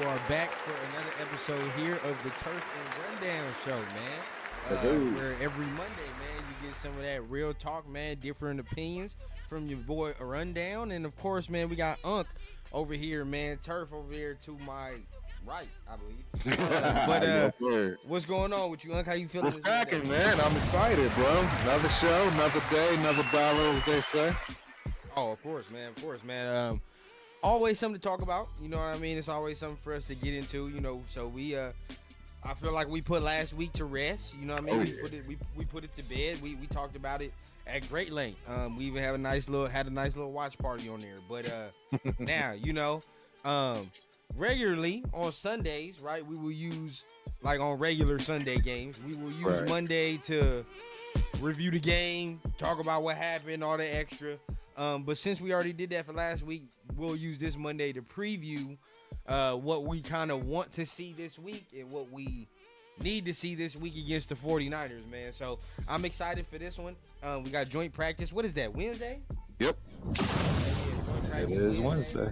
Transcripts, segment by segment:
are back for another episode here of the Turf and Rundown Show, man. Where every Monday, man, you get some of that real talk, man, different opinions from your boy Rundown. And, of course, man, we got Unc over here, man, Turf over here to my right, I believe. Yes, sir. What's going on with you, Unc? How you feeling? What's cracking, man? I'm excited, bro. Another show, another day, another battle, as they say. Oh, of course, man. Always something to talk about. You know what I mean? It's always something for us to get into, you know. So we, I feel like we put last week to rest. You know what I mean? We put it to bed. We talked about it at great length. We even had a nice little watch party on there. But now, you know, regularly on Sundays, right? We will use, like on regular Sunday games, we will use Monday to review the game, talk about what happened, all the extra. But since we already did that for last week, we'll use this Monday to preview what we kind of want to see this week and what we need to see this week against the 49ers, man. So I'm excited for this one. We got joint practice. What is that, Wednesday? Yep. It is Wednesday.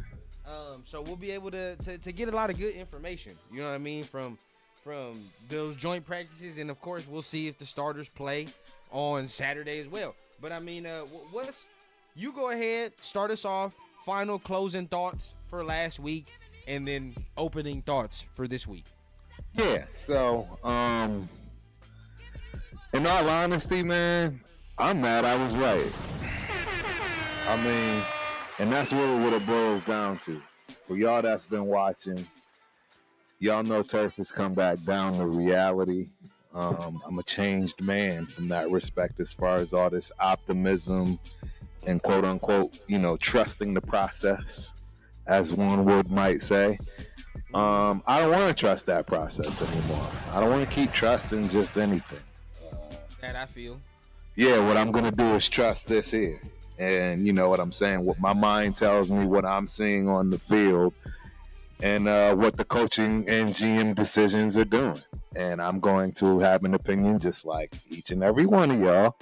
So we'll be able to get a lot of good information, you know what I mean, from those joint practices. And, of course, we'll see if the starters play on Saturday as well. But, I mean, you go ahead, start us off, final closing thoughts for last week, and then opening thoughts for this week. Yeah, so, in all honesty, man, I'm mad I was right. I mean, and that's really what it boils down to. For y'all that's been watching, y'all know Turf has come back down to reality. I'm a changed man from that respect as far as all this optimism and quote unquote, you know, trusting the process, as one would might say. I don't want to trust that process anymore. I don't want to keep trusting just anything. That I feel. Yeah, what I'm going to do is trust this here. And you know what I'm saying? What my mind tells me, what I'm seeing on the field, and what the coaching and GM decisions are doing. And I'm going to have an opinion just like each and every one of y'all.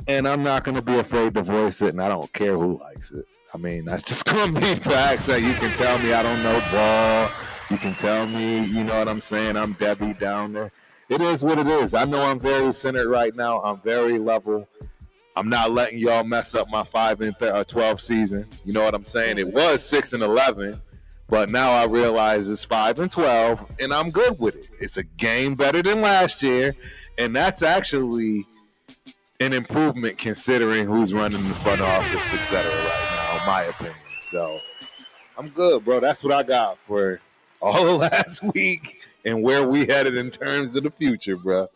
And I'm not going to be afraid to voice it, and I don't care who likes it. I mean, that's just going to be facts. So you can tell me I don't know ball. You can tell me, you know what I'm saying, I'm Debbie Downer. It is what it is. I know I'm very centered right now. I'm very level. I'm not letting y'all mess up my 5-12 season. You know what I'm saying? It was 6-11, but now I realize it's 5-12, and I'm good with it. It's a game better than last year, and that's actually an improvement considering who's running the front office, etc. right now, in my opinion. So I'm good, bro. That's what I got for all of last week and where we headed in terms of the future, bro.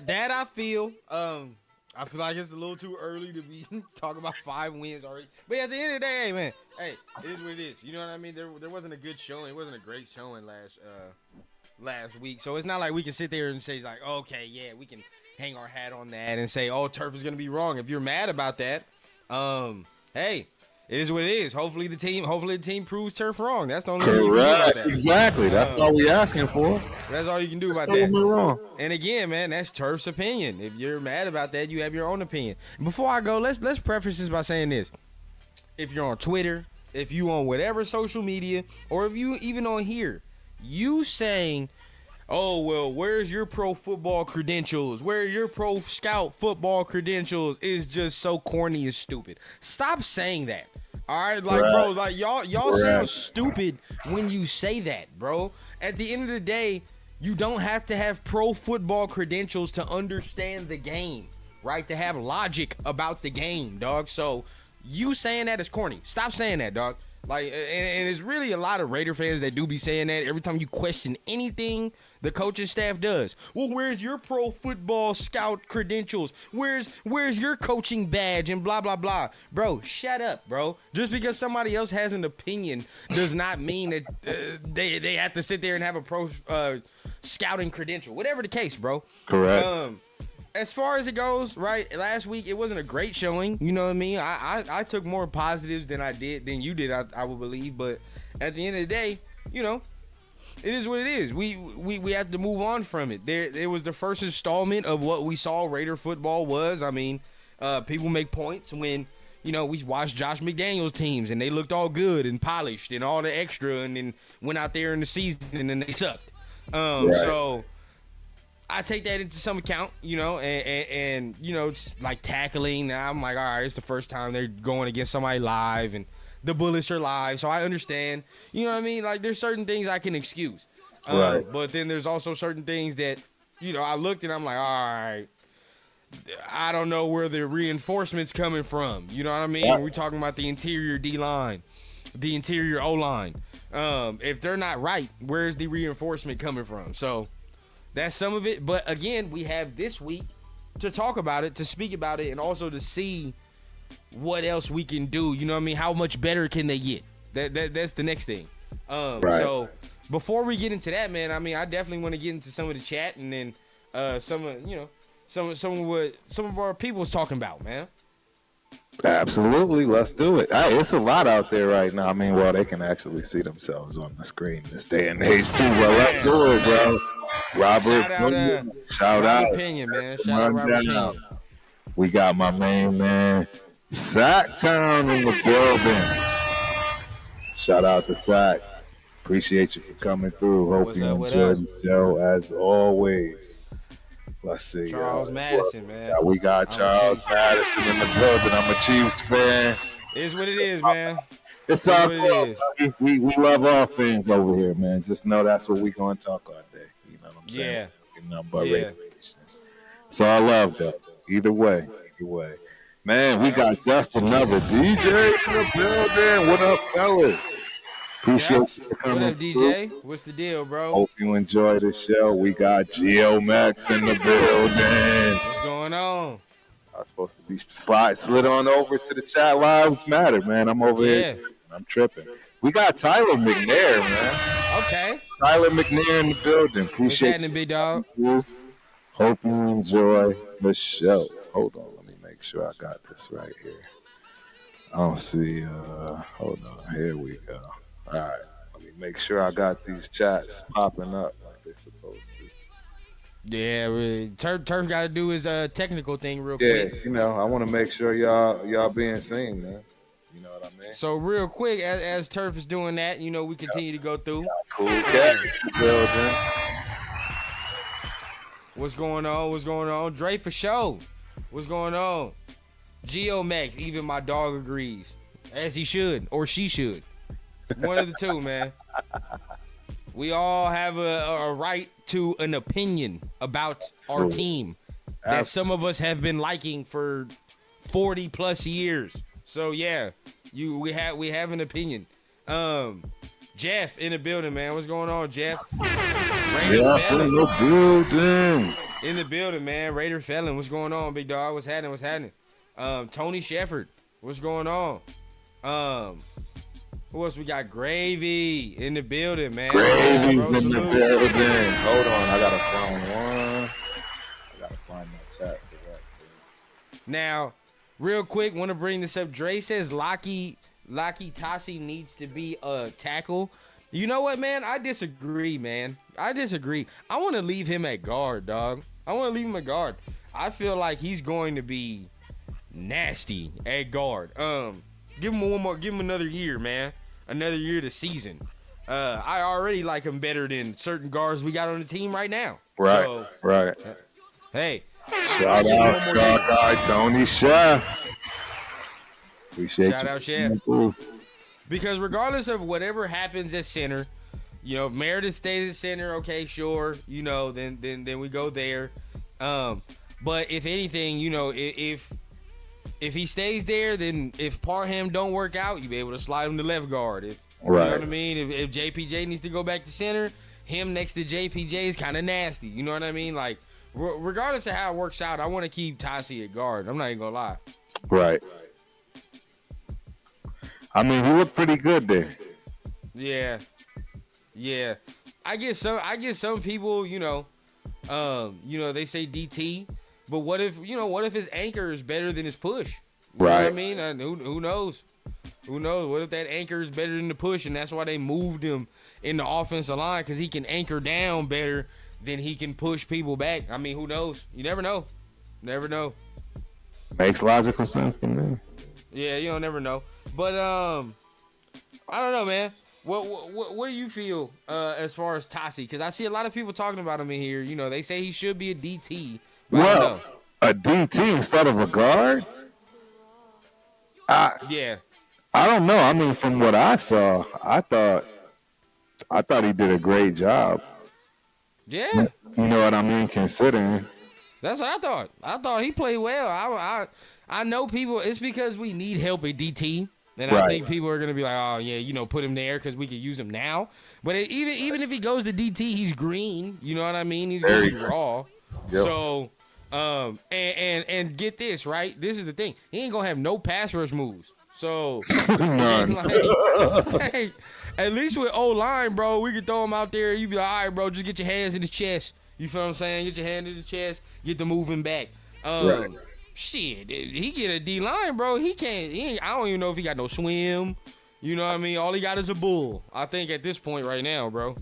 that I feel. I feel like it's a little too early to be talking about 5 wins already. But at the end of the day, hey, man, hey, it is what it is. You know what I mean? There wasn't a good showing. It wasn't a great showing last week. So it's not like we can sit there and say, like, okay, yeah, we can hang our hat on that and say, oh, Turf is going to be wrong. If you're mad about that, hey, it is what it is. Hopefully the team proves Turf wrong. That's the only thing you can do about that. Exactly. That's all we asking for. That's all you can do about that. Wrong. And again, man, that's Turf's opinion. If you're mad about that, you have your own opinion. Before I go, let's preface this by saying this. If you're on Twitter, if you on whatever social media, or if you even on here, you saying, oh, well, where's your pro football credentials? Where's your pro scout football credentials? Is just so corny and stupid. Stop saying that. All right, like, bro, like y'all sound stupid when you say that, bro. At the end of the day, you don't have to have pro football credentials to understand the game, right? To have logic about the game, dog. So you saying that is corny. Stop saying that, dog. Like, and it's really a lot of Raider fans that do be saying that every time you question anything the coaching staff does. Well, where's your pro football scout credentials? Where's your coaching badge and blah, blah, blah. Bro, shut up, bro. Just because somebody else has an opinion does not mean that they have to sit there and have a pro scouting credential. Whatever the case, bro. Correct. As far as it goes, right, last week it wasn't a great showing, you know what I mean? I took more positives than you did, I would believe, but at the end of the day, you know, it is what it is. We have to move on from it. There was the first installment of what we saw Raider football was. I mean, people make points when we watched Josh McDaniels teams and they looked all good and polished and all the extra, and then went out there in the season and they sucked. So I take that into some account, and like tackling. Now I'm like, all right, it's the first time they're going against somebody live, and the bullets are live, so I understand. You know what I mean? Like, there's certain things I can excuse, but then there's also certain things that, I looked and I'm like, all right, I don't know where the reinforcement's coming from. You know what I mean? Yeah. We're talking about the interior D line, the interior O line. If they're not right, where's the reinforcement coming from? So that's some of it. But again, we have this week to talk about it, to speak about it, and also to see what else we can do. You know what I mean? How much better can they get? That's the next thing. So before we get into that, man, I mean, I definitely want to get into some of the chat, and then some of what some of our people was talking about, man. Absolutely, let's do it. Hey, it's a lot out there right now. I mean, well, they can actually see themselves on the screen this day and age too. Well, let's do it, bro. Robert, shout out. Opinion, man. Shout out Robert Opinion. We got my main man, Sacktown, in the building. Shout out to Sack. Appreciate you for coming through. Hope you enjoyed the show as always. Let's see. Charles Madison, man. Yeah, we got Charles Madison in the building. I'm a Chiefs fan. It's what it is, man. It's all good. We love all things over here, man. Just know that's what we going to talk all day. You know what I'm saying? Yeah. So I love that. Either way. Man, we got just another DJ in the building. What up, fellas? Appreciate you for coming. What up, DJ? What's the deal, bro? Hope you enjoy the show. We got Geo Max in the building. What's going on? I was supposed to be slid on over to the chat. Lives matter, man. I'm over here. I'm tripping. We got Tyler McNair, man. Okay. Tyler McNair in the building. Appreciate it, big dog. Hope you enjoy the show. Hold on. Let me make sure I got this right here. I don't see. Hold on. Here we go. All right, let me make sure I got these chats popping up like they're supposed to. Yeah, Turf got to do his technical thing real quick. Yeah, I want to make sure y'all being seen, man. You know what I mean? So real quick, as Turf is doing that, we continue to go through. Cool cat building. What's going on? Dre for show. What's going on? Geo Max, even my dog agrees, as he should or she should. One of the two, man. We all have a right to an opinion about our team that some of us have been liking for 40 plus years. So yeah, we have an opinion. Jeff in the building, man. What's going on, Jeff? Jeff in the building. In the building, man. Raider Felon. What's going on, big dog? What's happening? Tony Shepard. What's going on? Who else we got? Gravy in the building, man. Gravy's in the building. Hold on, I gotta find one. I gotta find my chat. Now, real quick, want to bring this up. Dre says Laki Tassi needs to be a tackle. You know what, man? I disagree, man. I want to leave him at guard, dog. I feel like he's going to be nasty at guard. Give him another year, man. Another year of the season. I already like him better than certain guards we got on the team right now. Right, so, right. Hey. Shout out Tony Chef. Appreciate Shout out Chef. Because regardless of whatever happens at center, if Meredith stays at center, okay, sure, then we go there. But if anything, if he stays there, then if Parham don't work out, you be able to slide him to left guard. You know what I mean? If JPJ needs to go back to center, him next to JPJ is kind of nasty. You know what I mean? Like, regardless of how it works out, I want to keep Tassi at guard. I'm not even gonna lie. Right. I mean, he looked pretty good there. Yeah. I get some people, they say DT. But what if his anchor is better than his push? You know what I mean? Who knows? What if that anchor is better than the push, and that's why they moved him in the offensive line, because he can anchor down better than he can push people back. I mean, who knows? You never know. Makes logical sense to me. Yeah, you don't never know. But I don't know, man. What do you feel as far as Tassi? Because I see a lot of people talking about him in here. You know, they say he should be a DT. But I don't know. A DT instead of a guard? Yeah. I don't know. I mean, from what I saw, I thought he did a great job. Yeah. You know what I mean? Considering. That's what I thought. I thought he played well. I know people. It's because we need help at DT, and I think people are gonna be like, oh yeah, you know, put him there because we could use him now. But even if he goes to DT, he's green. You know what I mean? He's gonna be raw. Yep. So, and get this right. This is the thing. He ain't gonna have no pass rush moves. So, hey, at least with O-line, bro, we can throw him out there. You be like, all right, bro, just get your hands in his chest. You feel what I'm saying? Get your hand in his chest. Get the moving back. Shit, he get a D-line, bro. He ain't, I don't even know if he got no swim. You know what I mean? All he got is a bull, I think, at this point right now, bro.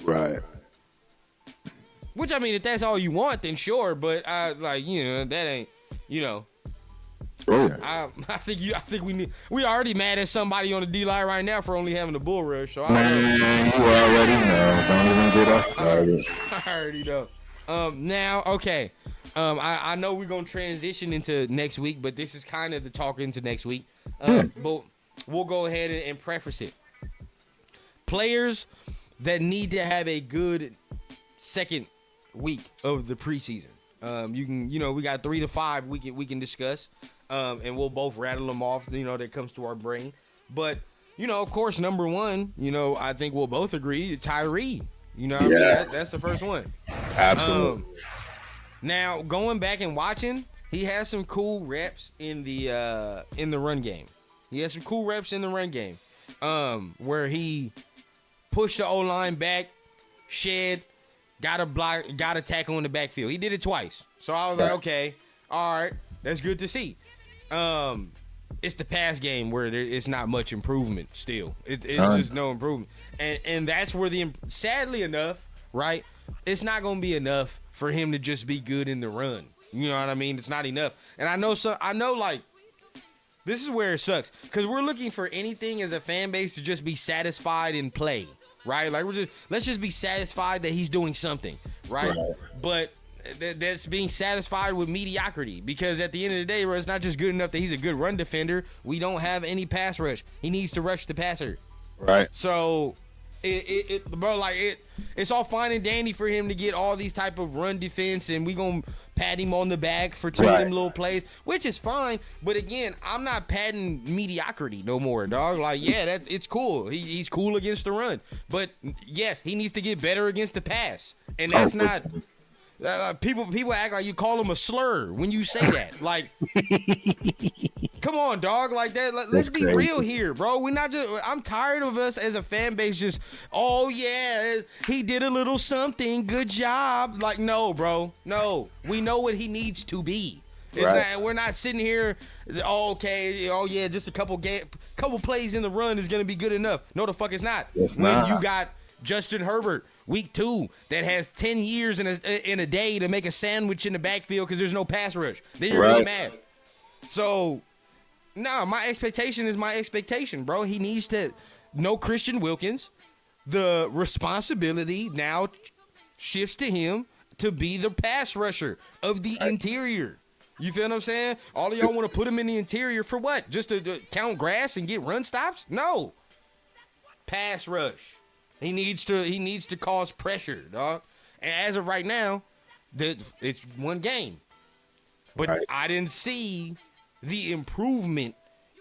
Right. Which, I mean, if that's all you want, then sure. But, that ain't, you know. Oh, yeah. I think we already mad at somebody on the D-line right now for only having a bull rush. So Man, you already know. Don't even get us started. I already know. Now, okay. I know we're gonna transition into next week, but this is kind of the talk into next week. But we'll go ahead and preface it. Players that need to have a good second week of the preseason. We got 3 to 5 we can discuss. And we'll both rattle them off, that comes to our brain. But, of course, number one, I think we'll both agree, Tyree. You know what I mean? That's the first one. Absolutely. Now, going back and watching, he has some cool reps in the run game. He has some cool reps in the run game where he pushed the O-line back, shed, got a tackle in the backfield. He did it twice. So I was like, okay, all right, that's good to see. It's the pass game where it's not much improvement still. It's just no improvement. And that's where sadly enough, right, it's not going to be enough for him to just be good in the run. You know what I mean? It's not enough. And I know like, this is where it sucks because we're looking for anything as a fan base to just be satisfied in play, right? Like let's just be satisfied that he's doing something, right? But that's being satisfied with mediocrity because at the end of the day, bro, it's not just good enough that he's a good run defender. We don't have any pass rush. He needs to rush the passer. Right. So it's all fine and dandy for him to get all these type of run defense and we gonna pat him on the back for two of them little plays, which is fine. But again, I'm not patting mediocrity no more, dog. Like, yeah, it's cool. He's cool against the run. But yes, he needs to get better against the pass. And that's not people act like you call him a slur when you say that. Like, come on, dog. Like that. Let's be real here, bro. We're not just. I'm tired of us as a fan base just. Oh yeah, he did a little something. Good job. Like, no, bro. No, we know what he needs to be. We're not sitting here. Oh, okay. Oh yeah, just a couple plays in the run is gonna be good enough. No, the fuck it's not. When you got Justin Herbert. Week 2 that has 10 years in a day to make a sandwich in the backfield because there's no pass rush. Then you're really mad. So, my expectation is my expectation, bro. He needs to know Christian Wilkins. The responsibility now shifts to him to be the pass rusher of the interior. You feel what I'm saying? All of y'all want to put him in the interior for what? Just to count grass and get run stops? No. Pass rush. He needs to cause pressure, dog. And as of right now, it's one game. But I didn't see the improvement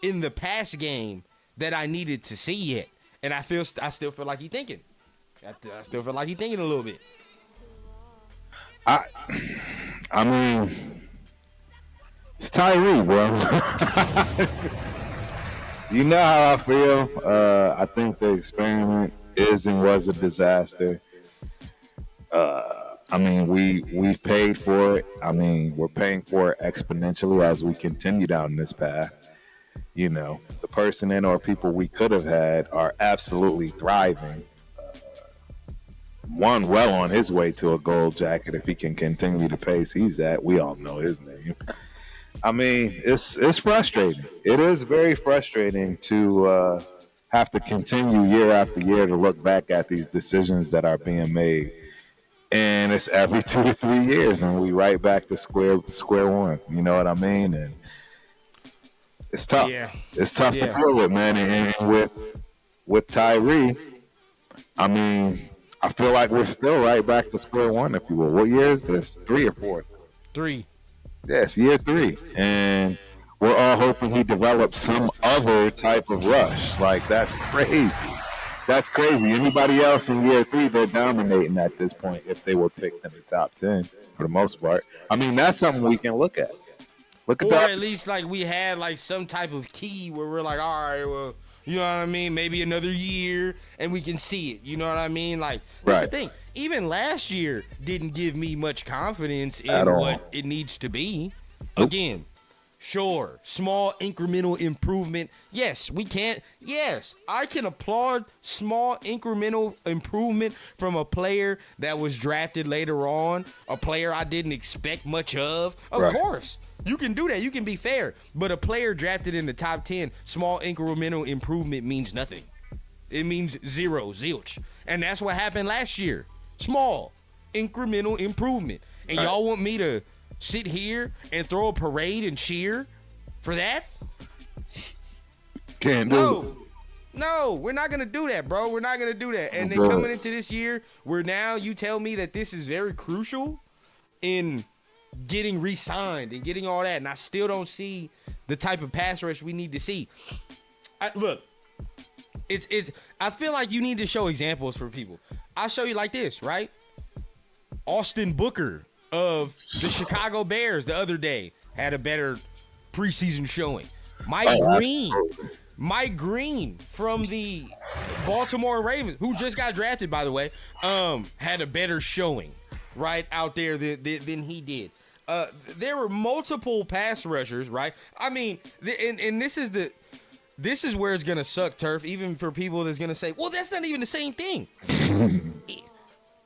in the pass game that I needed to see yet. And I still feel like he's thinking. I still feel like he's thinking a little bit. I mean, it's Tyree, bro. You know how I feel. I think the experiment is and was a disaster. I mean, we've paid for it. I mean, we're paying for it exponentially as we continue down this path. The person or people we could have had are absolutely thriving. One well on his way to a gold jacket if he can continue the pace he's at. We all know his name. I mean, it's frustrating. It is very frustrating to have to continue year after year to look back at these decisions that are being made, and it's every 2 to 3 years, and we right back to square one. You know what I mean? And it's tough. Yeah. It's tough Yeah. to deal with, man. And with Tyree, I mean, I feel like we're still right back to square one, if you will. What year is this? 3 or 4? 3. Yes, year 3. And we're all hoping he develops some other type of rush. Like, that's crazy. That's crazy. Anybody else in year 3, they're dominating at this point if they were picked in the top 10 for the most part. I mean, that's something we can look at. Look at Or that. at least like we had like some type of key where we're like, all right, well, you know what I mean? Maybe another year and we can see it. You know what I mean? Like, that's the thing. Even last year didn't give me much confidence in what it needs to be. Again, sure, small incremental improvement. Yes, we can't. Yes, I can applaud small incremental improvement from a player that was drafted later on, a player I didn't expect much of. Of course. You can do that. You can be fair. But a player drafted in the top 10, small incremental improvement means nothing. It means zero, zilch. And that's what happened last year. Small incremental improvement. And y'all want me to sit here and throw a parade and cheer for that? Can't do it. No, we're not going to do that, bro. We're not going to do that. And then coming into this year, where now you tell me that this is very crucial in getting re-signed and getting all that, and I still don't see the type of pass rush we need to see. Look, I feel like you need to show examples for people. I'll show you like this, right? Austin Booker of the Chicago Bears the other day had a better preseason showing. Mike Green from the Baltimore Ravens, who just got drafted, by the way, had a better showing right out there than he did. There were multiple pass rushers, right? I mean, and this is where it's gonna suck, Turf. Even for people that's gonna say, "Well, that's not even the same thing."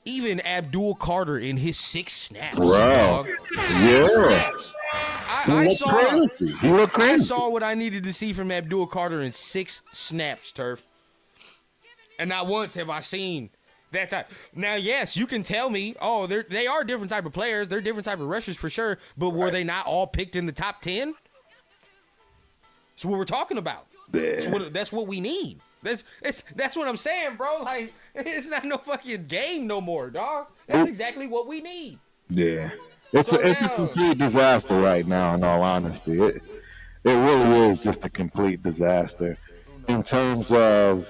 Even Abdul Carter in his 6 snaps. Wow. Yeah. Snaps. He looked crazy. I saw what I needed to see from Abdul Carter in 6 snaps, Turf. And not once have I seen that type. Now, yes, you can tell me, they are different type of players. They're different type of rushers for sure. But were they not all picked in the top 10? That's what we're talking about. Yeah. That's what we need. That's what I'm saying, bro. Like, it's not no fucking game no more, dog. That's exactly what we need. Yeah. It's a complete disaster right now, in all honesty. It really is just a complete disaster in terms of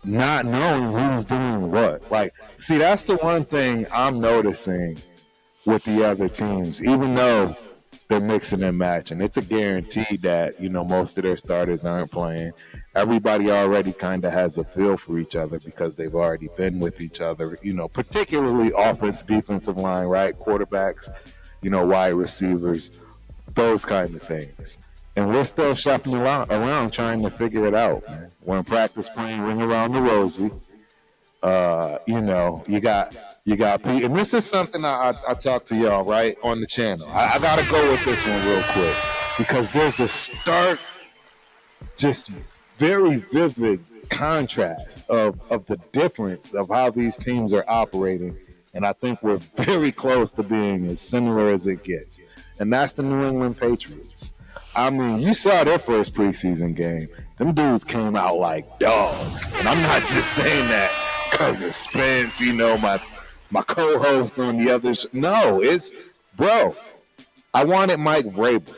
not knowing who's doing what. Like, see, that's the one thing I'm noticing with the other teams, even though they're mixing and matching. It's a guarantee that, most of their starters aren't playing. Everybody already kind of has a feel for each other because they've already been with each other, particularly offense, defensive line, right? Quarterbacks, wide receivers, those kind of things. And we're still shopping around trying to figure it out, man. We're in practice playing Ring Around the Rosie. You got Pete. And this is something I talk to y'all, right, on the channel. I got to go with this one real quick because there's a stark, just very vivid contrast of the difference of how these teams are operating. And I think we're very close to being as similar as it gets. And that's the New England Patriots. I mean, you saw their first preseason game. Them dudes came out like dogs. And I'm not just saying that because of Spence, my co-host on the other show. No, bro, I wanted Mike Vrabel.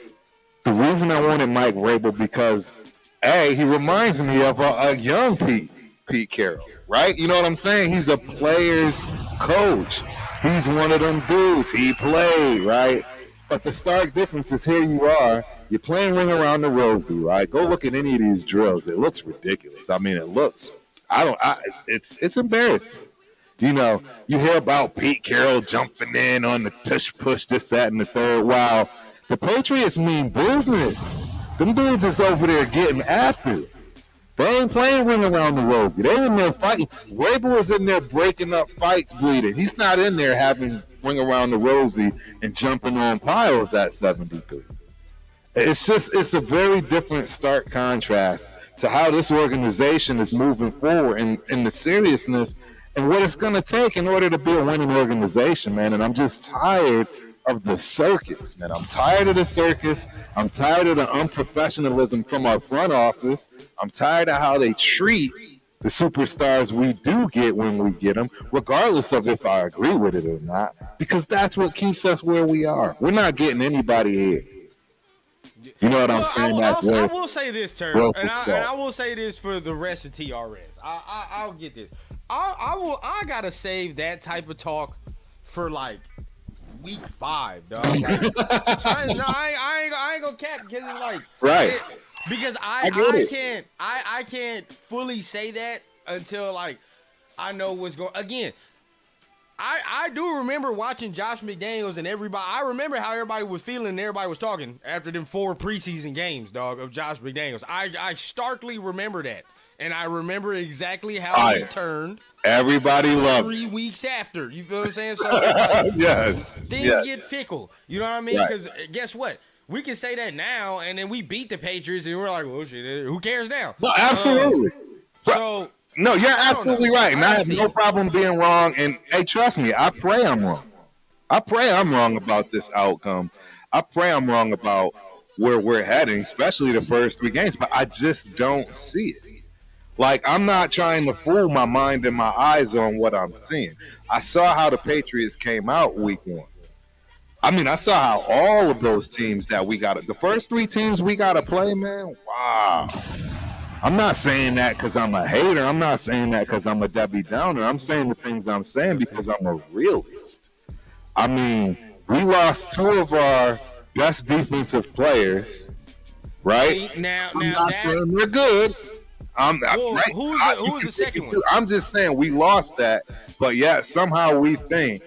The reason I wanted Mike Vrabel because, he reminds me of a young Pete Carroll, right? You know what I'm saying? He's a player's coach. He's one of them dudes. He played, right? But the stark difference is here you are. You're playing Ring Around the Rosie, right? Go look at any of these drills. It looks ridiculous. I mean, it's embarrassing. You hear about Pete Carroll jumping in on the tush push, this, that, and the third. Wow. The Patriots mean business. Them dudes is over there getting after it. They ain't playing Ring Around the Rosie. They in there fighting. Vrabel is in there breaking up fights, bleeding. He's not in there having Ring Around the Rosie and jumping on piles at 73. It's a very different stark contrast to how this organization is moving forward and the seriousness and what it's going to take in order to be a winning organization, man. And I'm just tired of the circus, man. I'm tired of the circus. I'm tired of the unprofessionalism from our front office. I'm tired of how they treat the superstars we do get when we get them, regardless of if I agree with it or not, because that's what keeps us where we are. We're not getting anybody here. You know what I'm saying? I will say this, Turf, and I will say this for the rest of TRS. I'll get this. I gotta save that type of talk for like week 5, dog. Like, I ain't gonna cap because it's like right. Because I can't fully say that until like I know what's going. Again, I do remember watching Josh McDaniels and everybody. I remember how everybody was feeling and everybody was talking after them 4 preseason games, dog, of Josh McDaniels. I starkly remember that, and I remember exactly how he turned. Everybody loved 3 weeks after. You feel what I'm saying? So like, yes, things get fickle. You know what I mean? Because guess what? We can say that now, and then we beat the Patriots, and we're like, well, shit, who cares now? No, absolutely. No, you're absolutely right. And I have no problem being wrong. And, hey, trust me, I pray I'm wrong. I pray I'm wrong about this outcome. I pray I'm wrong about where we're heading, especially the first 3 games. But I just don't see it. Like, I'm not trying to fool my mind and my eyes on what I'm seeing. I saw how the Patriots came out week 1. I mean, I saw how all of those teams that we got, the first 3 teams we got to play, man, wow. I'm not saying that because I'm a hater. I'm not saying that because I'm a Debbie Downer. I'm saying the things I'm saying because I'm a realist. I mean, we lost 2 of our best defensive players, right? Now, I'm not saying they're good. Who's the second one? I'm just saying we lost that, but yet somehow we think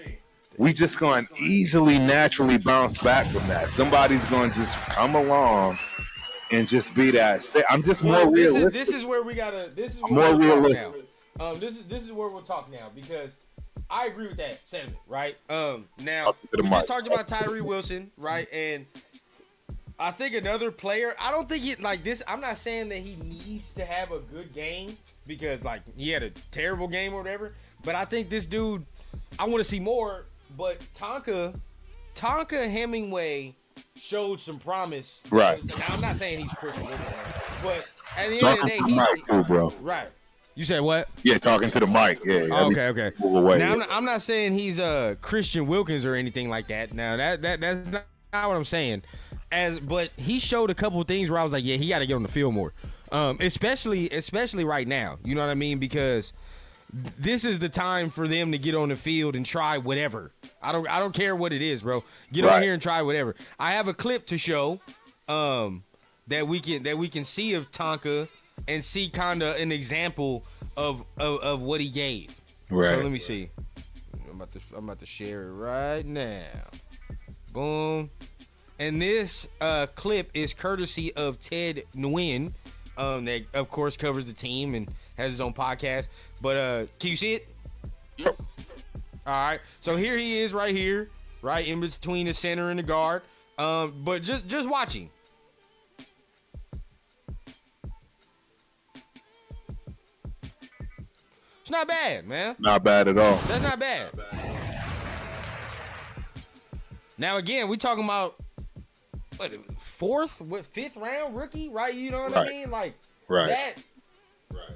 we just going to easily, naturally bounce back from that. Somebody's going to just come along and just be that. I'm just more realistic. This is where we gotta. This is where more realistic. Now. This is where we'll talk now because I agree with that sentiment, right? Now we just talked about Tyree Wilson, right? And I think another player. I don't think it like this. I'm not saying that he needs to have a good game because like he had a terrible game or whatever. But I think this dude, I want to see more. But Tonka Hemingway showed some promise. Right. Now, I'm not saying he's Christian Wilson, but at the end talking of the day, to the mic too, bro. Right. You said what? Yeah, talking to the mic. Yeah. Okay. Now I'm not saying he's Christian Wilkins or anything like that. Now that's not what I'm saying. But he showed a couple of things where I was like, yeah, he got to get on the field more. Especially right now. You know what I mean? Because this is the time for them to get on the field and try whatever. I don't care what it is, bro. Get on here and try whatever. I have a clip to show that we can see of Tonka and see kind of an example of what he gave. Right. So let me see. I'm about to share it right now. Boom. And this clip is courtesy of Ted Nguyen, that of course covers the team and has his own podcast. But can you see it? Yep. All right. So here he is right here, right in between the center and the guard. But just watching. It's not bad, man. It's not bad at all. That's not bad. Now again, we talking about what, 5th round rookie, right? You know what I mean? Like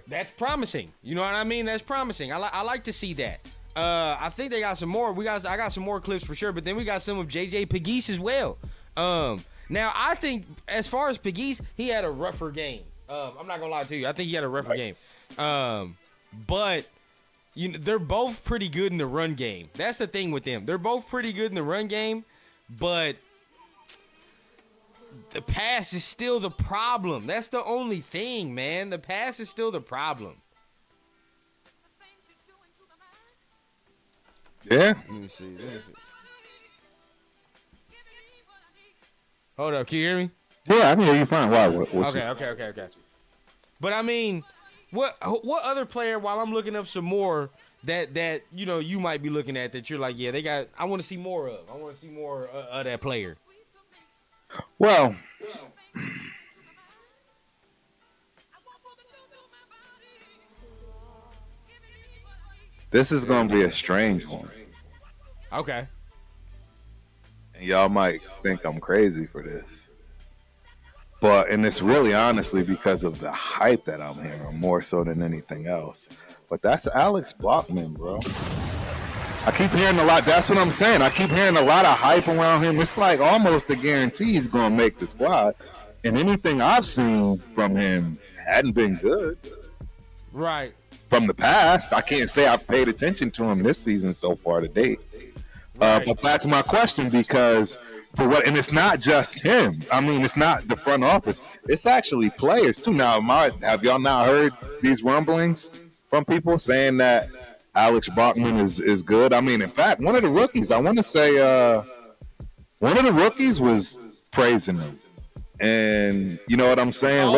that's promising. You know what I mean? That's promising. I like to see that. I think they got some more. I got some more clips for sure, but then we got some of JJ Pegues as well. Now I think as far as Pegues, he had a rougher game. I'm not gonna lie to you. I think he had a rougher game. But they're both pretty good in the run game. That's the thing with them. They're both pretty good in the run game, but the pass is still the problem. That's the only thing, man. The pass is still the problem. Yeah. Let me see. Hold up. Can you hear me? Yeah, I can hear you fine. Why? Okay. But I mean, what other player? While I'm looking up some more that you might be looking at that you're like, yeah, I want to see more of. I want to see more of that player. Well, this is going to be a strange one. Okay. And y'all might think I'm crazy for this. And it's really honestly because of the hype that I'm hearing more so than anything else. But that's Alex Bachman, bro. I keep hearing a lot. That's what I'm saying. I keep hearing a lot of hype around him. It's like almost a guarantee he's going to make the squad. And anything I've seen from him hadn't been good. Right. From the past, I can't say I've paid attention to him this season so far to date. Right. But that's my question because and it's not just him. I mean, it's not the front office. It's actually players too. Now, have y'all not heard these rumblings from people saying that Alex Bachman is good? I mean, in fact, one of the rookies, I want to say, one of the rookies was praising him. And you know what I'm saying?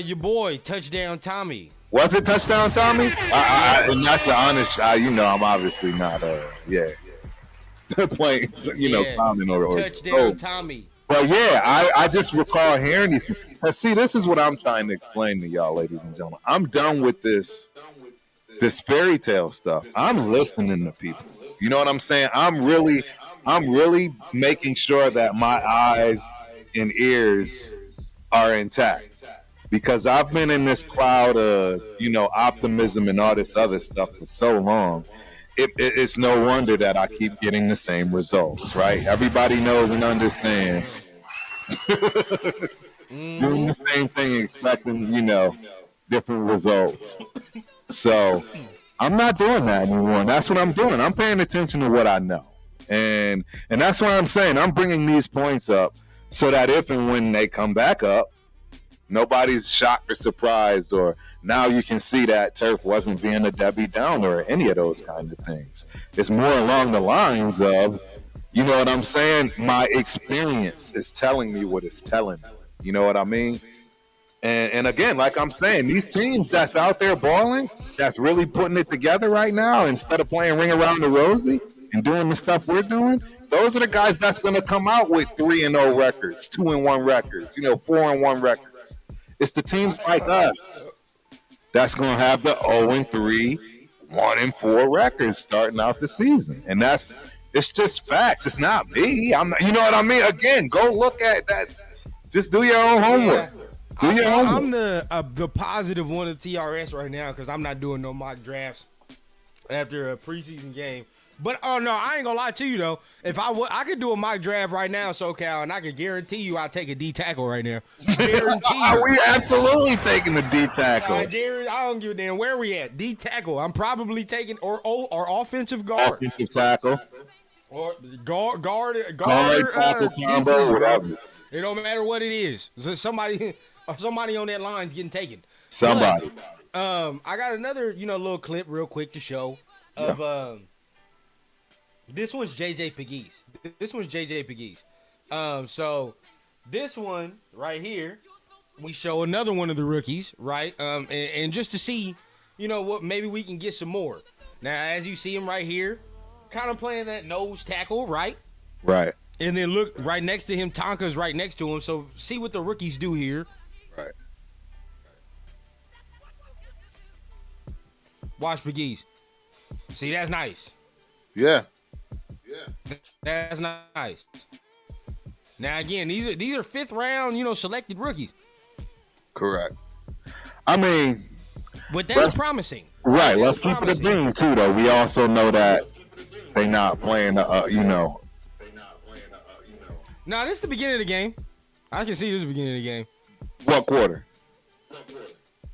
Your boy, Touchdown Tommy. Was it Touchdown Tommy? And that's the honest. I'm obviously not. Playing, clowning or Touchdown Tommy. But yeah, I just recall hearing these. See, this is what I'm trying to explain to y'all, ladies and gentlemen. I'm done with this fairy tale stuff. I'm listening to people. You know what I'm saying? I'm really making sure that my eyes and ears are intact. Because I've been in this cloud of, optimism and all this other stuff for so long. It's no wonder that I keep getting the same results, right? Everybody knows and understands. Doing the same thing, expecting, different results. So I'm not doing that anymore. That's what I'm doing. I'm paying attention to what I know. And that's why I'm saying I'm bringing these points up so that if and when they come back up, nobody's shocked or surprised, or now you can see that Turf wasn't being a Debbie Downer or any of those kinds of things. It's more along the lines of, you know what I'm saying? My experience is telling me what it's telling me. You know what I mean? And again, like I'm saying, these teams that's out there balling, that's really putting it together right now, instead of playing ring around the rosy and doing the stuff we're doing, those are the guys that's going to come out with 3-0 records, 2-1 records, 4-1 records. It's the teams like us that's going to have the 0-3, 1-4 records starting out the season. And it's just facts. It's not me. You know what I mean? Again, go look at that. Just do your own homework. I'm the positive one of TRS right now because I'm not doing no mock drafts after a preseason game. But I ain't gonna lie to you though. If I could do a mock draft right now, SoCal, and I could guarantee you I'll take a D tackle right now. Guarantee you. We absolutely taking a D tackle. I don't give a damn where we at. D tackle. I'm probably taking or offensive guard. Offensive tackle. Or guard tackle combo, whatever. It don't matter what it is. So somebody on that line's getting taken. Somebody. But, I got another little clip real quick to show of This one's JJ Pegues. So this one right here, we show another one of the rookies, right? And just to see, what, maybe we can get some more. Now, as you see him right here, kind of playing that nose tackle, right? Right. And then look right next to him, Tonka's right next to him. So see what the rookies do here. Right. Watch Pegues. See, that's nice. Yeah. That's nice. Now again, these are fifth round, selected rookies. Correct. I mean, but that's promising. Right. Let's keep it a bean too, though. We also know that they not playing. No, this is the beginning of the game. I can see this is the beginning of the game. What quarter?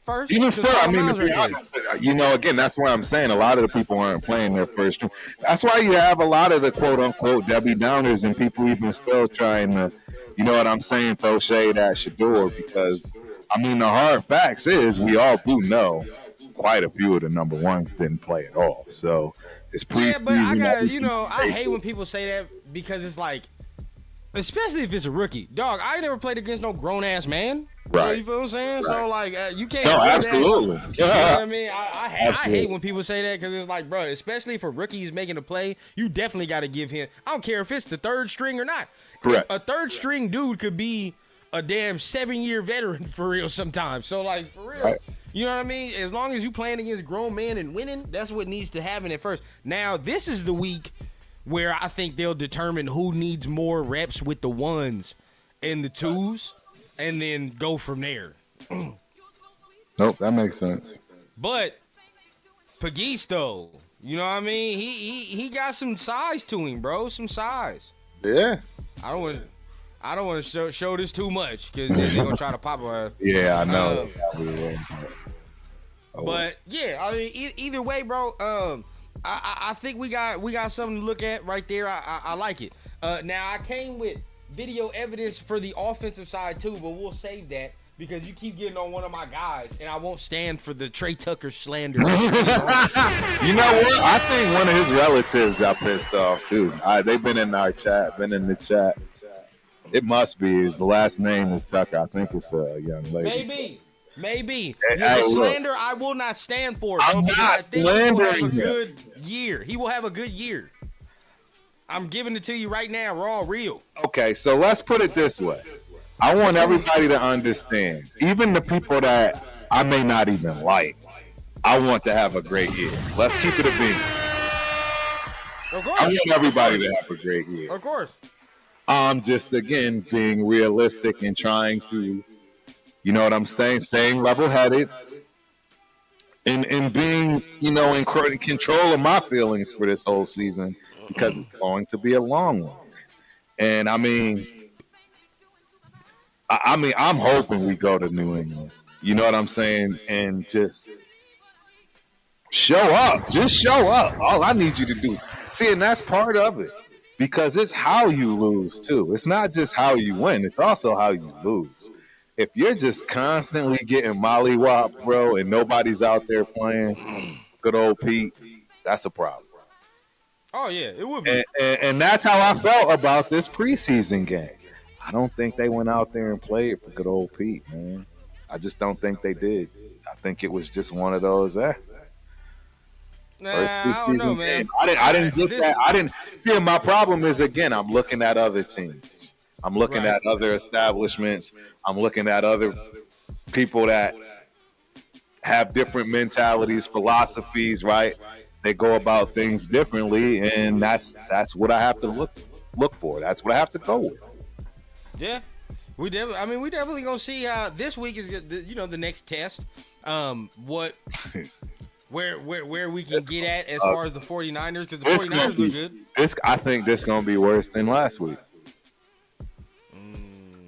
First. Even still, I mean, to be honest, again, that's why I'm saying a lot of the people aren't playing their first game. That's why you have a lot of the quote-unquote Debbie Downers and people even still trying to, you know what I'm saying, throw shade at Shador because, I mean, the hard facts is we all do know quite a few of the number ones didn't play at all. So it's preseason. Yeah, but I hate when people say that because it's like, Especially if it's a rookie. Dog, I ain't never played against no grown-ass man. Right. So you feel what I'm saying? Right. So, like, you can't No, do absolutely. that. You know what I mean? I Absolutely. hate when people say that because it's like, bro, especially if a rookie is making a play, you definitely got to give him. I don't care if it's the third string or not. Correct. A third string dude could be a damn 7-year veteran for real sometimes. So, like, for real. Right. You know what I mean? As long as you playing against grown men and winning, that's what needs to happen at first. Now, this is the week where I think they'll determine who needs more reps with the ones and the twos, and then go from there. Nope, that makes sense. But Pegues, though, you know what I mean? He got some size to him, bro. Some size. Yeah. I don't want to show this too much because they're gonna try to pop her. Yeah, I know. But yeah, I mean, either way, bro. I think we got something to look at right there. I like it. Now I came with video evidence for the offensive side too, but we'll save that because you keep getting on one of my guys, and I won't stand for the Trey Tucker slander. You know what? I think one of his relatives got pissed off too. They've been in our chat, been in the chat. It must be. The last name is Tucker. I think it's a young lady. Maybe. Hey, The look. slander I will not stand for. Bro, I'm because not I think he will have a slandering him. good year. He will have a good year. I'm giving it to you right now, raw, real. Okay, so let's put it this way. I want everybody to understand, even the people that I may not even like, I want to have a great year. Let's keep it a bean. Of course. I want everybody to have a great year. Of course. I'm just, again, being realistic and trying to, you know what I'm saying, staying level-headed and being, you know, in control of my feelings for this whole season because it's going to be a long one. And, I mean, I'm hoping we go to New England. You know what I'm saying? And just show up. Just show up. All I need you to do. See, and that's part of it. Because it's how you lose, too. It's not just how you win. It's also how you lose. If you're just constantly getting mollywopped, bro, and nobody's out there playing good old Pete, that's a problem. Oh, yeah, it would be. And that's how I felt about this preseason game. I don't think they went out there and played for good old Pete, man. I just don't think they did. I think it was just one of those, first I don't know, man. game. I didn't get that. I didn't see. My problem is, again, I'm looking at other teams. I'm looking at other establishments. I'm looking at other people that have different mentalities, philosophies, right? They go about things differently, and that's what I have to look for. That's what I have to go with. Yeah, we definitely gonna see how this week is. The next test. Where we can get at as far as the 49ers, because the 49ers look good. I think this going to be worse than last week.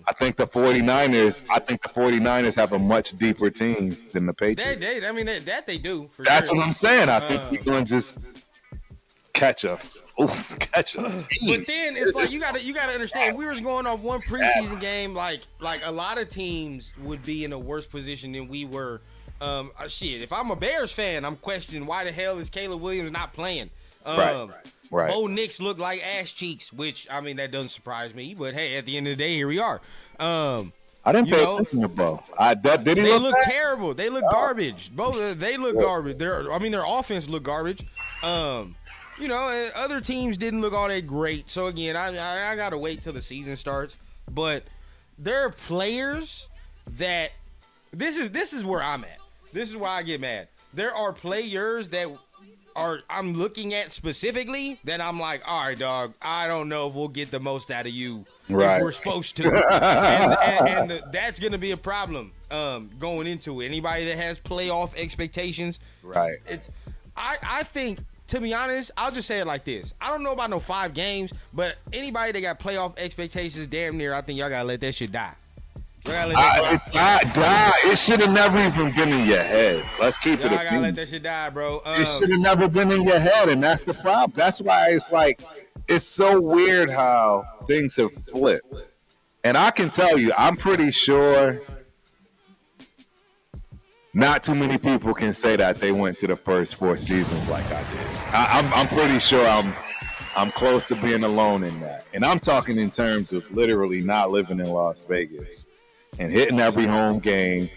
I think the 49ers have a much deeper team than the Patriots. They do. That's sure. what I'm saying. I think we're going to just catch up. Catch up. But then it's like you gotta understand. If we was going on one preseason game, like a lot of teams would be in a worse position than we were. If I'm a Bears fan, I'm questioning why the hell is Caleb Williams not playing. Right. Bo Nix look like ass cheeks, which I mean that doesn't surprise me. But hey, at the end of the day, here we are. I didn't pay attention to Bo. Did he they look terrible. They look garbage. They look garbage. Their offense look garbage. Other teams didn't look all that great. So again, I gotta wait till the season starts. But there are players that this is where I'm at. This is why I get mad. There are players that I'm looking at specifically that I'm like, all right, dog, I don't know if we'll get the most out of you if we're supposed to. and that's going to be a problem going into it. Anybody that has playoff expectations. Right. I think, to be honest, I'll just say it like this. I don't know about no 5 games, but anybody that got playoff expectations damn near, I think y'all got to let that shit die. It should have never even been in your head. Let's keep it. I gotta let that shit die, bro. It should have never been in your head, and that's the problem. That's why it's like it's so weird how things have flipped. And I can tell you, I'm pretty sure not too many people can say that they went to the first 4 seasons like I did. I'm pretty sure I'm close to being alone in that. And I'm talking in terms of literally not living in Las Vegas and hitting every home game,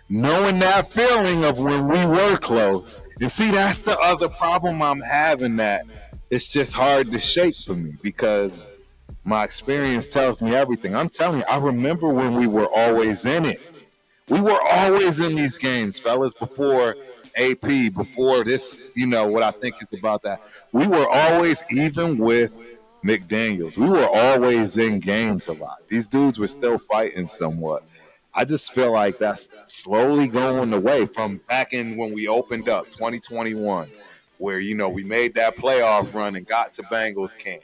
knowing that feeling of when we were close. And see, that's the other problem I'm having, that it's just hard to shake for me because my experience tells me everything. I'm telling you, I remember when we were always in it. We were always in these games, fellas, before AP, before this, what I think is about that. We were always, even with McDaniels, we were always in games a lot. These dudes were still fighting somewhat. I just feel like that's slowly going away from back in when we opened up 2021, where, we made that playoff run and got to Bengals camp,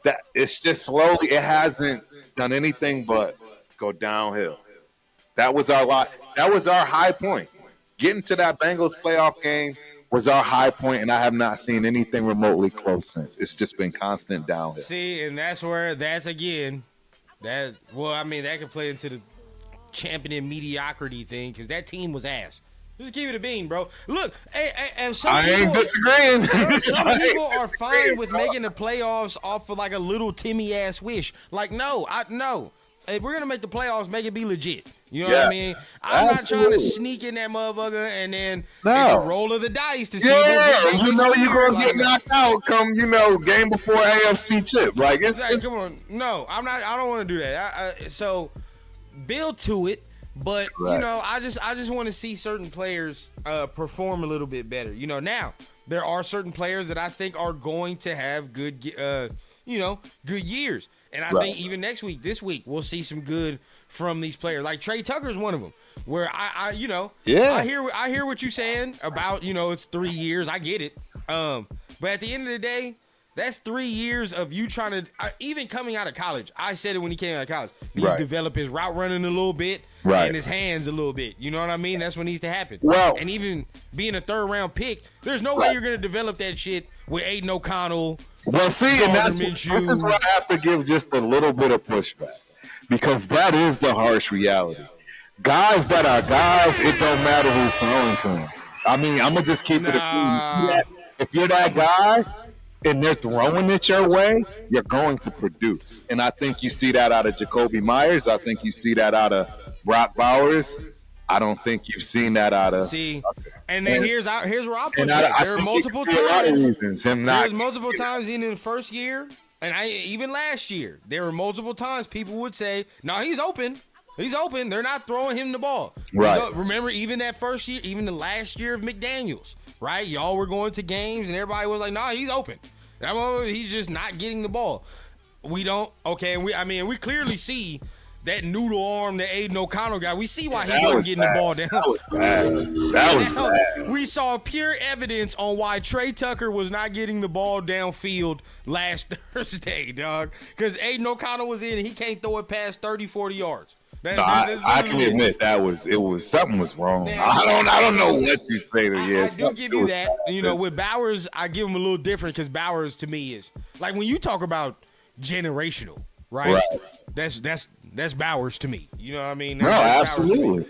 that it's just slowly, it hasn't done anything but go downhill. That was our lot. That was our high point. Getting to that Bengals playoff game was our high point, and I have not seen anything remotely close since. It's just been constant downhill. See, and that could play into the championing mediocrity thing because that team was ass. Just keep it a bean, bro. Look, I ain't disagreeing. Some people are fine with making the playoffs off of like a little Timmy ass wish. Like, no. If we're gonna make the playoffs, make it be legit. You know what I mean? I'm not trying to sneak in that motherfucker and then it's a roll of the dice to see. Yeah, you're gonna get knocked out come game before AFC chip. Like come on, no, I'm not. I don't want to do that. So build to it, but I just want to see certain players perform a little bit better. Now there are certain players that I think are going to have good years. And I think even this week, we'll see some good from these players. Like Trey Tucker is one of them. Where I hear what you're saying about it's 3 years. I get it. But at the end of the day, that's 3 years of you trying to even coming out of college. I said it when he came out of college. He needs to develop his route running a little bit and his hands a little bit. You know what I mean? That's what needs to happen. Well, and even being a 3rd round pick, there's no way you're gonna develop that shit with Aiden O'Connell. Well, see, and this is where I have to give just a little bit of pushback because that is the harsh reality. Guys that are guys, it don't matter who's throwing to them. I mean, I'm going to just keep it if you're that guy and they're throwing it your way, you're going to produce. And I think you see that out of Jacoby Myers. I think you see that out of Brock Bowers. I don't think you've seen that out of And then here's where I'll put it. There are multiple times. There's multiple times in the first year, and even last year, there were multiple times people would say, "No, he's open. He's open. They're not throwing him the ball." Right. Remember, even that first year, even the last year of McDaniels, right? Y'all were going to games, and everybody was like, "No, he's open. He's just not getting the ball." We don't. Okay, and we clearly see. That noodle arm that Aiden O'Connell got, we see why he wasn't getting the ball down. That was bad. We saw pure evidence on why Trey Tucker was not getting the ball downfield last Thursday, dog. Because Aiden O'Connell was in and he can't throw it past 30, 40 yards. I can admit something was wrong. Now, I don't know what you say to you. I do give you that. With Bowers, I give him a little different because Bowers to me is like when you talk about generational, right? That's Bowers to me. You know what I mean? That's absolutely.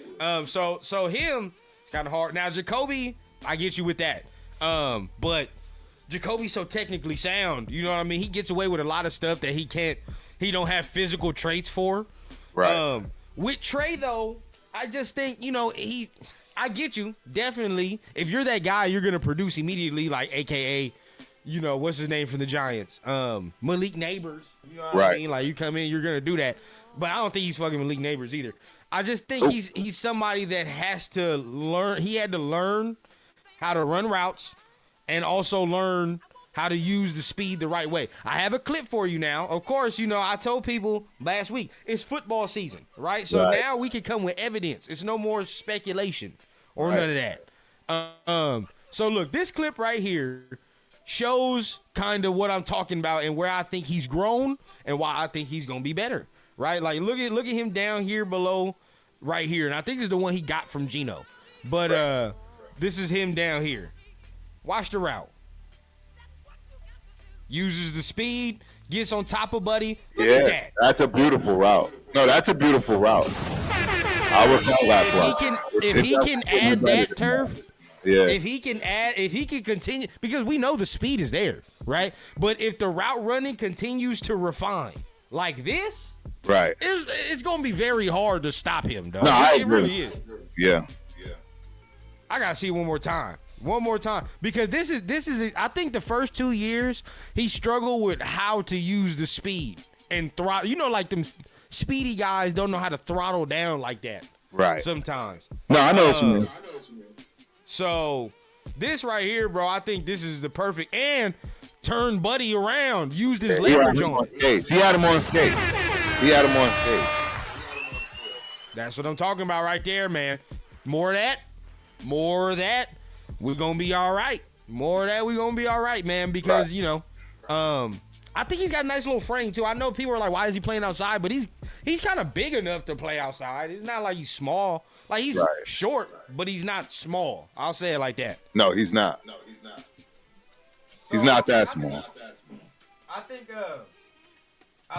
So him, it's kind of hard. Now, Jacoby, I get you with that. But Jacoby's so technically sound. You know what I mean? He gets away with a lot of stuff that he don't have physical traits for. Right. With Trey, though, I just think, I get you. Definitely. If you're that guy, you're going to produce immediately, like, AKA, what's his name from the Giants? Malik Neighbors. You know what I mean? Like, you come in, you're going to do that. But I don't think he's fucking Malik Neighbors either. I just think he's somebody that has to learn. He had to learn how to run routes and also learn how to use the speed the right way. I have a clip for you now. Of course, I told people last week, it's football season, right? So now we can come with evidence. It's no more speculation or none of that. So look, this clip right here shows kind of what I'm talking about and where I think he's grown and why I think he's going to be better. Right, like look at him down here below, right here, and I think this is the one he got from Geno. But this is him down here. Watch the route. Uses the speed, gets on top of Buddy. Look at that. That's a beautiful route. No, that's a beautiful route. I would call that route. If he can add that turf, Yeah. If he can continue, because we know the speed is there, right? But if the route running continues to refine like this, right, it's going to be very hard to stop him, though. No, it really is. Yeah. I gotta see it one more time, because this is. I think the first 2 years he struggled with how to use the speed and throttle. You know, like them speedy guys don't know how to throttle down like that. Right. Sometimes. No, I know what you mean. So this right here, bro, I think this is the perfect and turn Buddy around, used his leverage on skates. He had him on skates. That's what I'm talking about right there, man. More of that, we're gonna be all right. More of that, we're gonna be all right, man. Because I think he's got a nice little frame too. I know people are like, why is he playing outside? But he's kind of big enough to play outside. It's not like he's small. Like he's short, but he's not small. I'll say it like that. No, he's not. He's not that small. I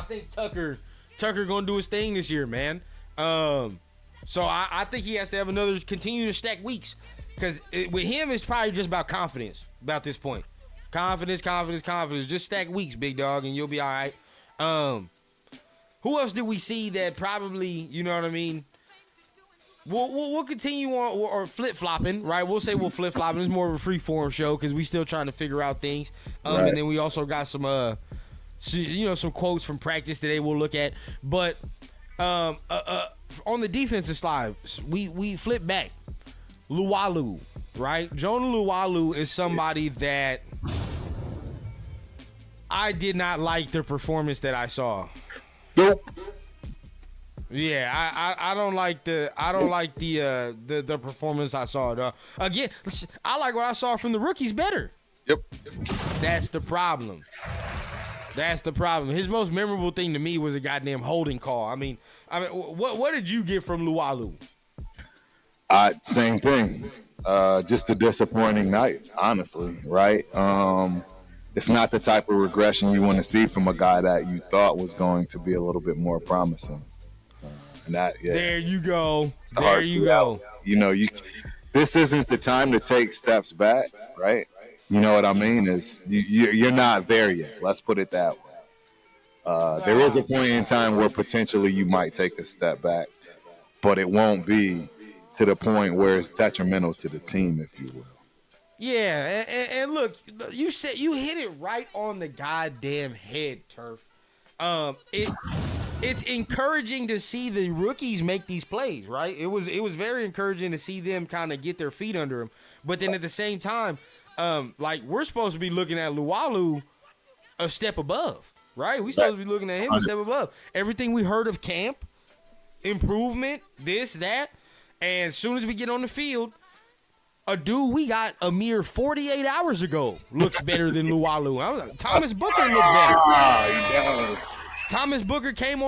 think Tucker gonna do his thing this year, man. So I think he has to have continue to stack weeks, because with him it's probably just about confidence about this point. Confidence. Just stack weeks, big dog, and you'll be all right. Who else did we see that probably, you know what I mean? We'll continue on or flip flopping, right? We'll say we'll flip flopping. It's more of a free form show because we still trying to figure out things. And then we also got some some quotes from practice today we'll look at. But on the defensive side, we flip back. Luwalu, right? Jonah Luwalu is somebody that I did not like the performance that I saw. Nope. Yeah, I don't like the performance I saw. Though. Again, I like what I saw from the rookies better. Yep. That's the problem. His most memorable thing to me was a goddamn holding call. I mean, what did you get from Luwalu? Same thing. Just a disappointing night, honestly, right? It's not the type of regression you want to see from a guy that you thought was going to be a little bit more promising. There you go. There you go. You know, this isn't the time to take steps back, right? You know what I mean? You're not there yet. Let's put it that way. There is a point in time where potentially you might take a step back, but it won't be to the point where it's detrimental to the team, if you will. Yeah, and look, you hit it right on the goddamn head, Turf. It's encouraging to see the rookies make these plays, right? It was very encouraging to see them kind of get their feet under them. But then at the same time, like we're supposed to be looking at Luwalu a step above, right? We supposed to be looking at him a step above. Everything we heard of camp, improvement, this, that, and as soon as we get on the field, a dude we got a mere 48 hours ago looks better than Luwalu. Thomas Booker looked better. He does. Thomas Booker came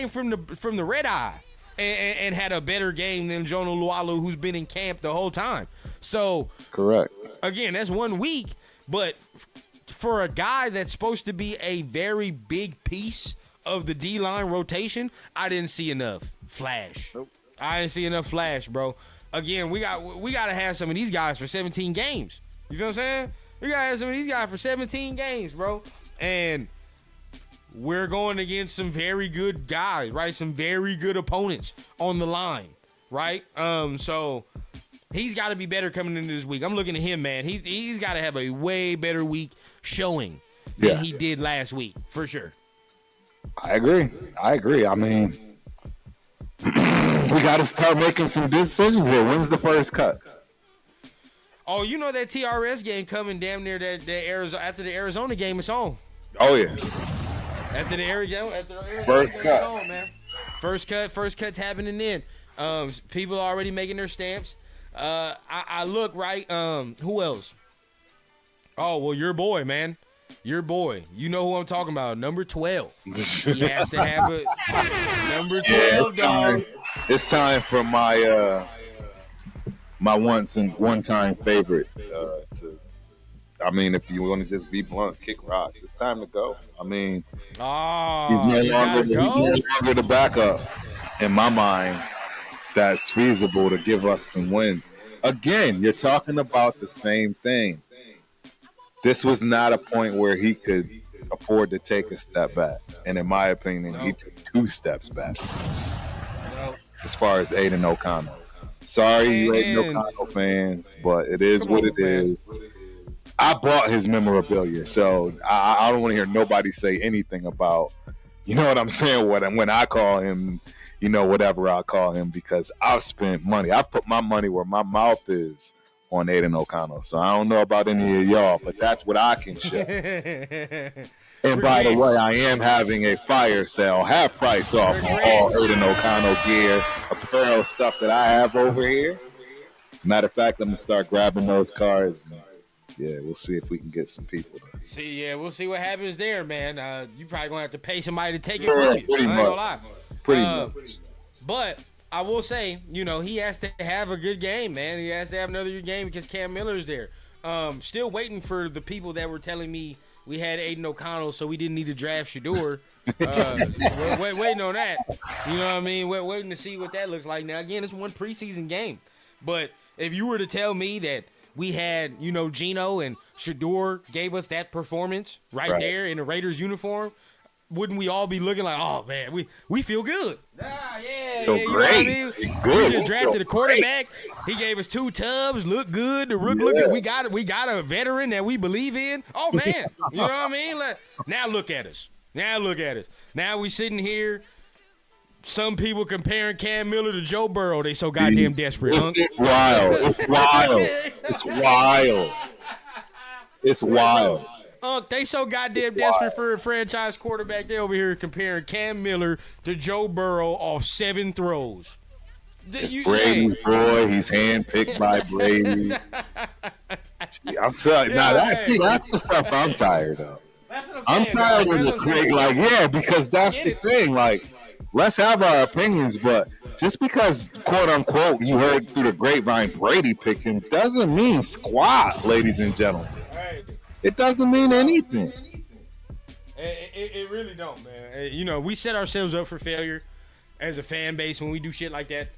from the red eye and had a better game than Jonah Luwalu, who's been in camp the whole time. So correct. Again, that's 1 week, but for a guy that's supposed to be a very big piece of the D-line rotation, I didn't see enough flash. Nope. I didn't see enough flash, bro. Again, we got to have some of these guys for 17 games. You feel what I'm saying? We got to have some of these guys for 17 games, bro. And we're going against some very good guys, right? Some very good opponents on the line, right? So he's got to be better coming into this week. I'm looking at him, man. He's got to have a way better week showing than he did last week, for sure. I agree. I mean, we got to start making some decisions here. When's the first cut? Oh, you know that TRS game coming damn near that Arizona after the Arizona game. It's on. Oh yeah. After the Arizona first cut, it's on, man. First cut's happening then. People are already making their stamps. I look right. Who else? Oh well, your boy, man. Your boy. You know who I'm talking about. Number 12. He has to have a number 12, dog. It's time for my my one-time favorite. I mean, if you want to just be blunt, kick rocks. It's time to go. I mean, he's no longer the backup in my mind. That's feasible to give us some wins. again, you're talking about the same thing. This was not a point where he could afford to take a step back. And in my opinion, he took 2 steps back as far as Aiden O'Connell. Sorry, you Aiden O'Connell fans, but it is what it is. I bought his memorabilia, so I don't want to hear nobody say anything about, you know what I'm saying, when I call him, you know, whatever I call him, because I've spent money. I've put my money where my mouth is on Aiden O'Connell. So I don't know about any of y'all, but that's what I can show. And by the way, I am having a fire sale, half price off all Aiden O'Connell gear, apparel stuff that I have over here. Matter of fact, I'm going to start grabbing those cards. And, yeah, we'll see if we can get some people. We'll see what happens there, man. You probably going to have to pay somebody to take it from you. Pretty much. Pretty much. But I will say, you know, he has to have a good game, man. He has to have another good game because Cam Miller's there. Still waiting for the people that were telling me we had Aiden O'Connell, so we didn't need to draft Shador. Waiting on that. You know what I mean? Waiting to see what that looks like. Now, again, it's one preseason game. But if you were to tell me that we had, you know, Geno and Shador gave us that performance right there in the Raiders uniform, wouldn't we all be looking like, oh, man, we feel good? Feel you great. know what I mean? Good. We just drafted a quarterback. He gave us 2 tubs, look good. The rook looking. We got a veteran that we believe in. Oh, man. You know what I mean? Now look at us. Now we sitting here. Some people comparing Cam Miller to Joe Burrow. They so goddamn desperate. It's wild. They so goddamn desperate for a franchise quarterback. They over here comparing Cam Miller to Joe Burrow off 7 throws. It's Brady's boy. He's handpicked by Brady. I'm sorry. That's the stuff I'm tired of. I'm tired of the Craig. Because that's the thing. Let's have our opinions, but just because, quote unquote, you heard through the grapevine Brady picked him doesn't mean squat, ladies and gentlemen. It doesn't mean anything. It really don't, man. You know, we set ourselves up for failure as a fan base when we do shit like that.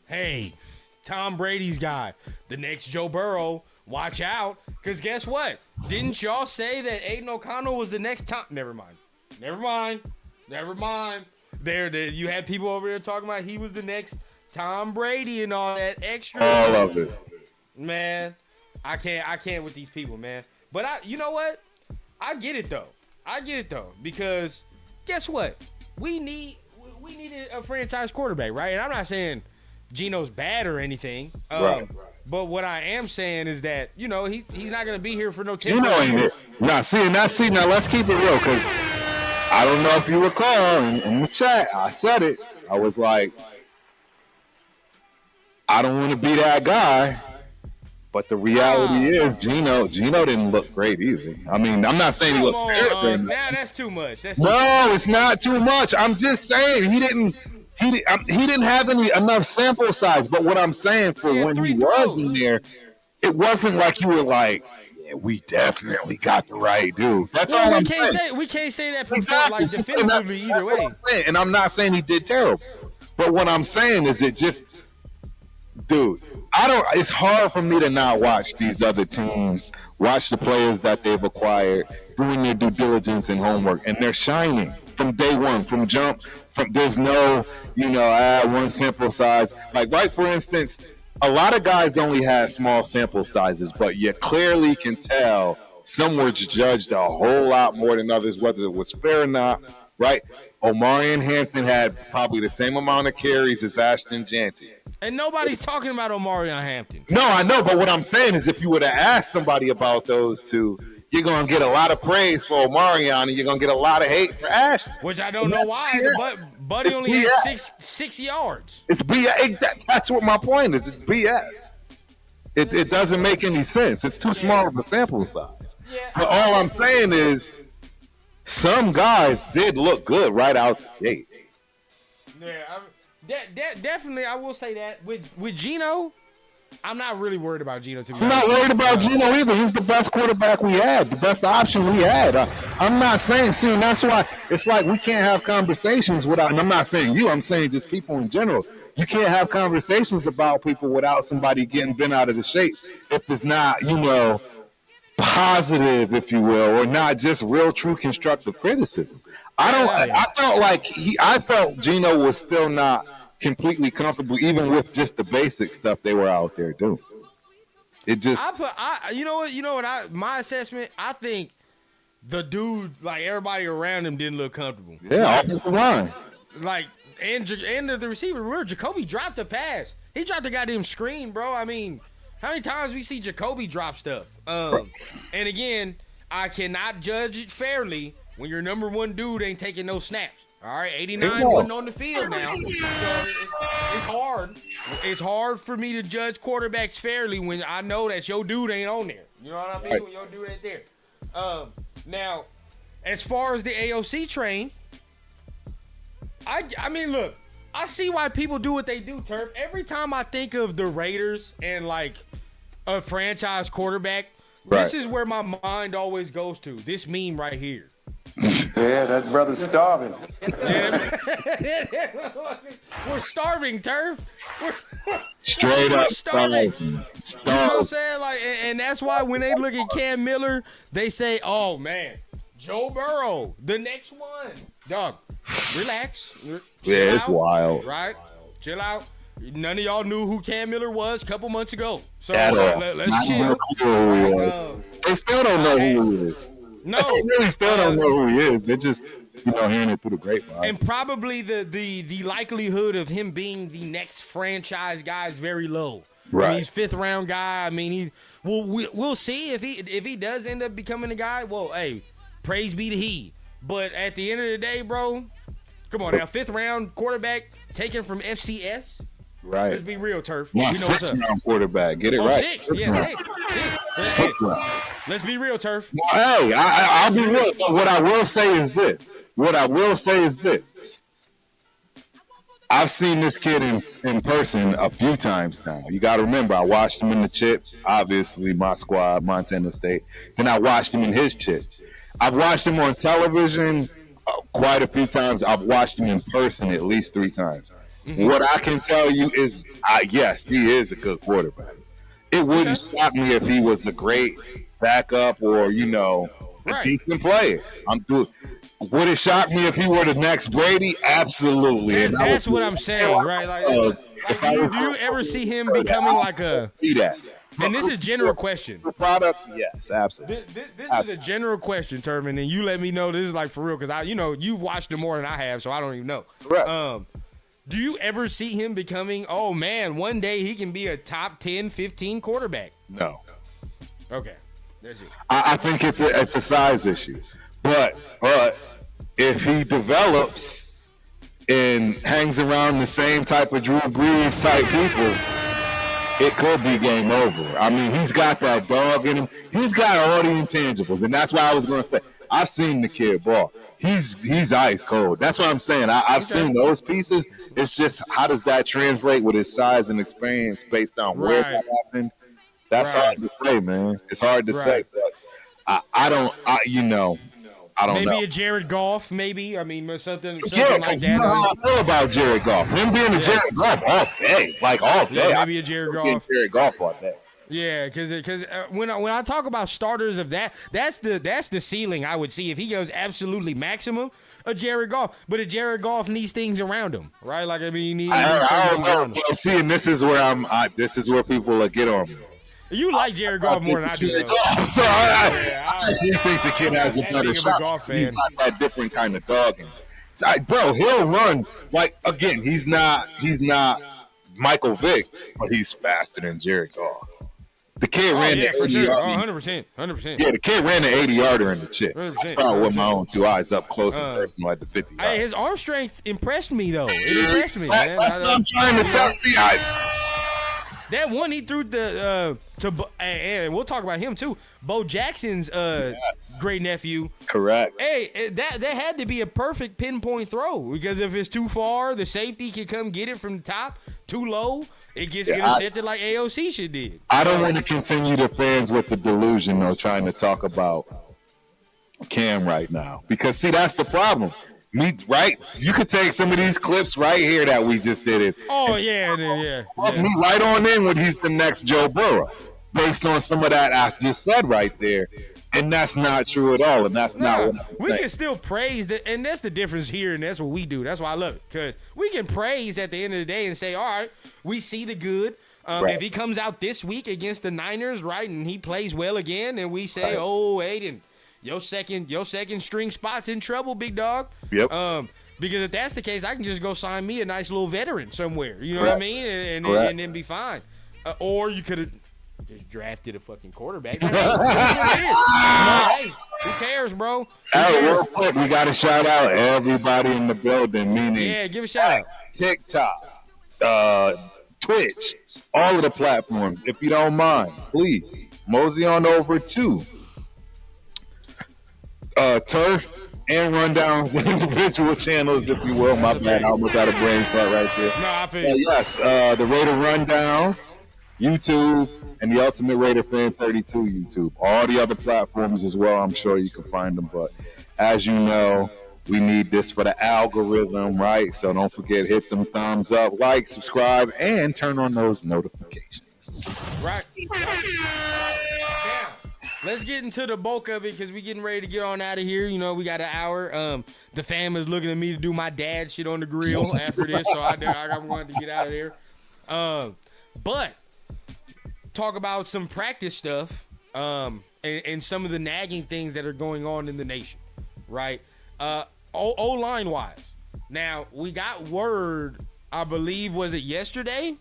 Hey, Tom Brady's guy, the next Joe Burrow, watch out. Because guess what? Didn't y'all say that Aiden O'Connell was the next Tom? Never mind. You had people over there talking about he was the next Tom Brady and all that extra. All of it. Man, I can't with these people, man. But you know what? I get it though, because guess what? We needed a franchise quarterback, right? And I'm not saying Geno's bad or anything. Right. But what I am saying is that, you know, he's not gonna be here for no 10 Geno ain't it. Now let's keep it real, because I don't know if you recall in the chat, I said it. I was like, I don't want to be that guy. But the reality is, Geno didn't look great either. I mean, I'm not saying he looked terrible. Nah, that's too much. It's not too much. I'm just saying he didn't have enough sample size. But what I'm saying for when he was in there, it wasn't like you were like, yeah, we definitely got the right dude. That's all I'm saying. We can't say that definitively either way. And I'm not saying he did terrible. But what I'm saying is dude, it's hard for me to not watch these other teams, watch the players that they've acquired, doing their due diligence and homework, and they're shining from day one, from jump. There's no, one sample size. Like, for instance, a lot of guys only had small sample sizes, but you clearly can tell some were judged a whole lot more than others, whether it was fair or not, right? Omarion Hampton had probably the same amount of carries as Ashton Janty. And nobody's talking about Omarion Hampton. No, I know, but what I'm saying is if you were to ask somebody about those two, you're going to get a lot of praise for Omarion and you're going to get a lot of hate for Ashton. Which I don't know why, but Buddy only had 6 yards. It's BS. That's what my point is. It's BS. It doesn't make any sense. It's too small of a sample size. Yeah. But all I'm saying is some guys did look good right out the gate. Yeah, definitely, I will say that. With Geno, I'm not really worried about Geno. I'm not worried about Geno either. He's the best quarterback we had, the best option we had. I'm not saying, that's why it's like we can't have conversations without, and I'm not saying you, I'm saying just people in general. You can't have conversations about people without somebody getting bent out of the shape if it's not, positive, if you will, or not just real, true, constructive criticism. I felt Geno was still not completely comfortable, even with just the basic stuff they were out there doing. It just, my assessment, I think the dude, like everybody around him, didn't look comfortable. Yeah, offensive line. Like, and the receiver, remember, Jacoby dropped a pass. He dropped a goddamn screen, bro. I mean, how many times we see Jacoby drop stuff? And again, I cannot judge it fairly when your number one dude ain't taking no snaps. All right, 89 wasn't on the field now, so it's hard. It's hard for me to judge quarterbacks fairly when I know that your dude ain't on there. You know what I mean? Right. When your dude ain't there. Now, as far as the AOC train, I mean, look, I see why people do what they do, Turf. Every time I think of the Raiders and, like, a franchise quarterback, this is where my mind always goes to. This meme right here. Yeah, that brother's starving. We're starving, Turf. Straight up starving. You know what I'm saying? Like, and that's why when they look at Cam Miller, they say, oh, man, Joe Burrow, the next one. Dog, relax. Yeah, it's wild. Right? Chill out. None of y'all knew who Cam Miller was a couple months ago. So let's chill. They still don't know who he is. No. They really still don't know who he is. They're just, hearing it through the grapevine. And probably the likelihood of him being the next franchise guy is very low. Right. I mean, he's 5th round guy. I mean, we'll see if he does end up becoming a guy. Well, hey, praise be to he. But at the end of the day, bro, come on now, 5th round quarterback taken from FCS. Right. Let's be real, Turf. Yeah, 6th round quarterback. Get it right. 6th round. Let's be real, Turf. Well, hey, I'll be real. But what I will say is this. I've seen this kid in person a few times now. You got to remember, I watched him in the chip. Obviously, my squad, Montana State. Then I watched him in his chip. I've watched him on television quite a few times. I've watched him in person at least 3 times. Mm-hmm. What I can tell you is, yes, he is a good quarterback. It wouldn't shock me if he was a great backup or, a decent player. Would it shock me if he were the next Brady? Absolutely. That's what I'm saying, right? Like, do you ever see him becoming like a... See that. And this is a general question. The product, yes, absolutely. This is a general question, Turman, and you let me know this is like for real because you've watched him more than I have, so I don't even know. Right. Do you ever see him becoming, oh man, one day he can be a top 10, 15 quarterback? No. Okay, that's it. I think it's a size issue, but if he develops and hangs around the same type of Drew Brees type people, it could be game over. I mean, he's got that dog in him. He's got all the intangibles, and that's why I was going to say, I've seen the kid ball. He's ice cold. That's what I'm saying. I've seen those pieces. It's just, how does that translate with his size and experience based on where that happened? That's hard to say, man. It's hard to say. But I don't know. Maybe a Jared Goff, maybe. I mean, something like that. You know how I feel about Jared Goff. Him being a Jared Goff all day. Like, all day. Maybe a Jared Goff. Jared Goff all day. Yeah, because when I talk about starters of that's the ceiling I would see if he goes absolutely maximum. A Jared Goff, but a Jared Goff needs things around him, right? Like, I mean, I don't know. See, and this is where this is where people will get on me. You like Jared Goff more than I do. So I actually think the kid has a better shot. He's not that different kind of dog. Bro, he'll run. Like, again, he's not Michael Vick, but he's faster than Jared Goff. The kid ran the 80-yarder. 100%. Yeah, the kid ran the 80-yarder in the chip. I saw it with my own 2 eyes up close and personal at the 50. Hey, his arm strength impressed me, though. It impressed me, man. That's what I'm trying to tell. See, that one he threw and we'll talk about him too. Bo Jackson's great nephew. Correct. Hey, that had to be a perfect pinpoint throw because if it's too far, the safety can come get it from the top. Too low, it gets intercepted like AOC should did. I don't want to continue the fans with the delusion though, trying to talk about Cam right now because see that's the problem. Me, right? You could take some of these clips right here that we just did it. Oh yeah, yeah. Me right on in when he's the next Joe Burrow, based on some of that I just said right there. And that's not true at all. And that's not what I'm we saying. can still praise that, and that's the difference here, and that's what we do. That's why I love it, because we can praise at the end of the day and say, all right, we see the good. Right. If he comes out this week against the Niners, right, and he plays well again, and we say, oh, Aiden, your second string spot's in trouble, big dog. Yep. Because if that's the case, I can just go sign me a nice little veteran somewhere. You know what I mean? And then be fine. Or you could have just drafted a fucking quarterback. Hey, who cares, bro? Hey, real quick, we got to shout out everybody in the building, meaning give a shout out. TikTok, Twitch, all of the platforms. If you don't mind, please mosey on over to Turf and Rundown's individual channels, if you will. My bad, I almost had a brain fart right there. No, I feel you. Yes, the Raider Rundown, YouTube, and the Ultimate Raider Fan 32 YouTube. All the other platforms as well. I'm sure you can find them. But as you know, we need this for the algorithm, right? So don't forget, hit them thumbs up, like, subscribe, and turn on those notifications. Right. Let's get into the bulk of it because we getting ready to get on out of here. You know, we got an hour. The fam is looking at me to do my dad shit on the grill after this, so I wanted to get out of there. But talk about some practice stuff and some of the nagging things that are going on in the nation, right? O-line wise. Now, we got word, I believe, was it yesterday?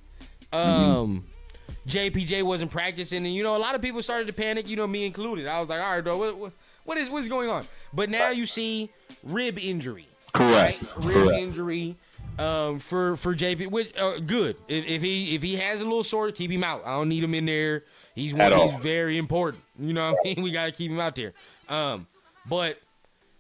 JPJ wasn't practicing, and, you know, a lot of people started to panic, you know, me included. I was like, all right, bro, what's going on? But now you see rib injury. Correct. Right? Rib injury for JP, which good. If he has a little sore, keep him out. I don't need him in there. He's very important. You know what I mean? We got to keep him out there. But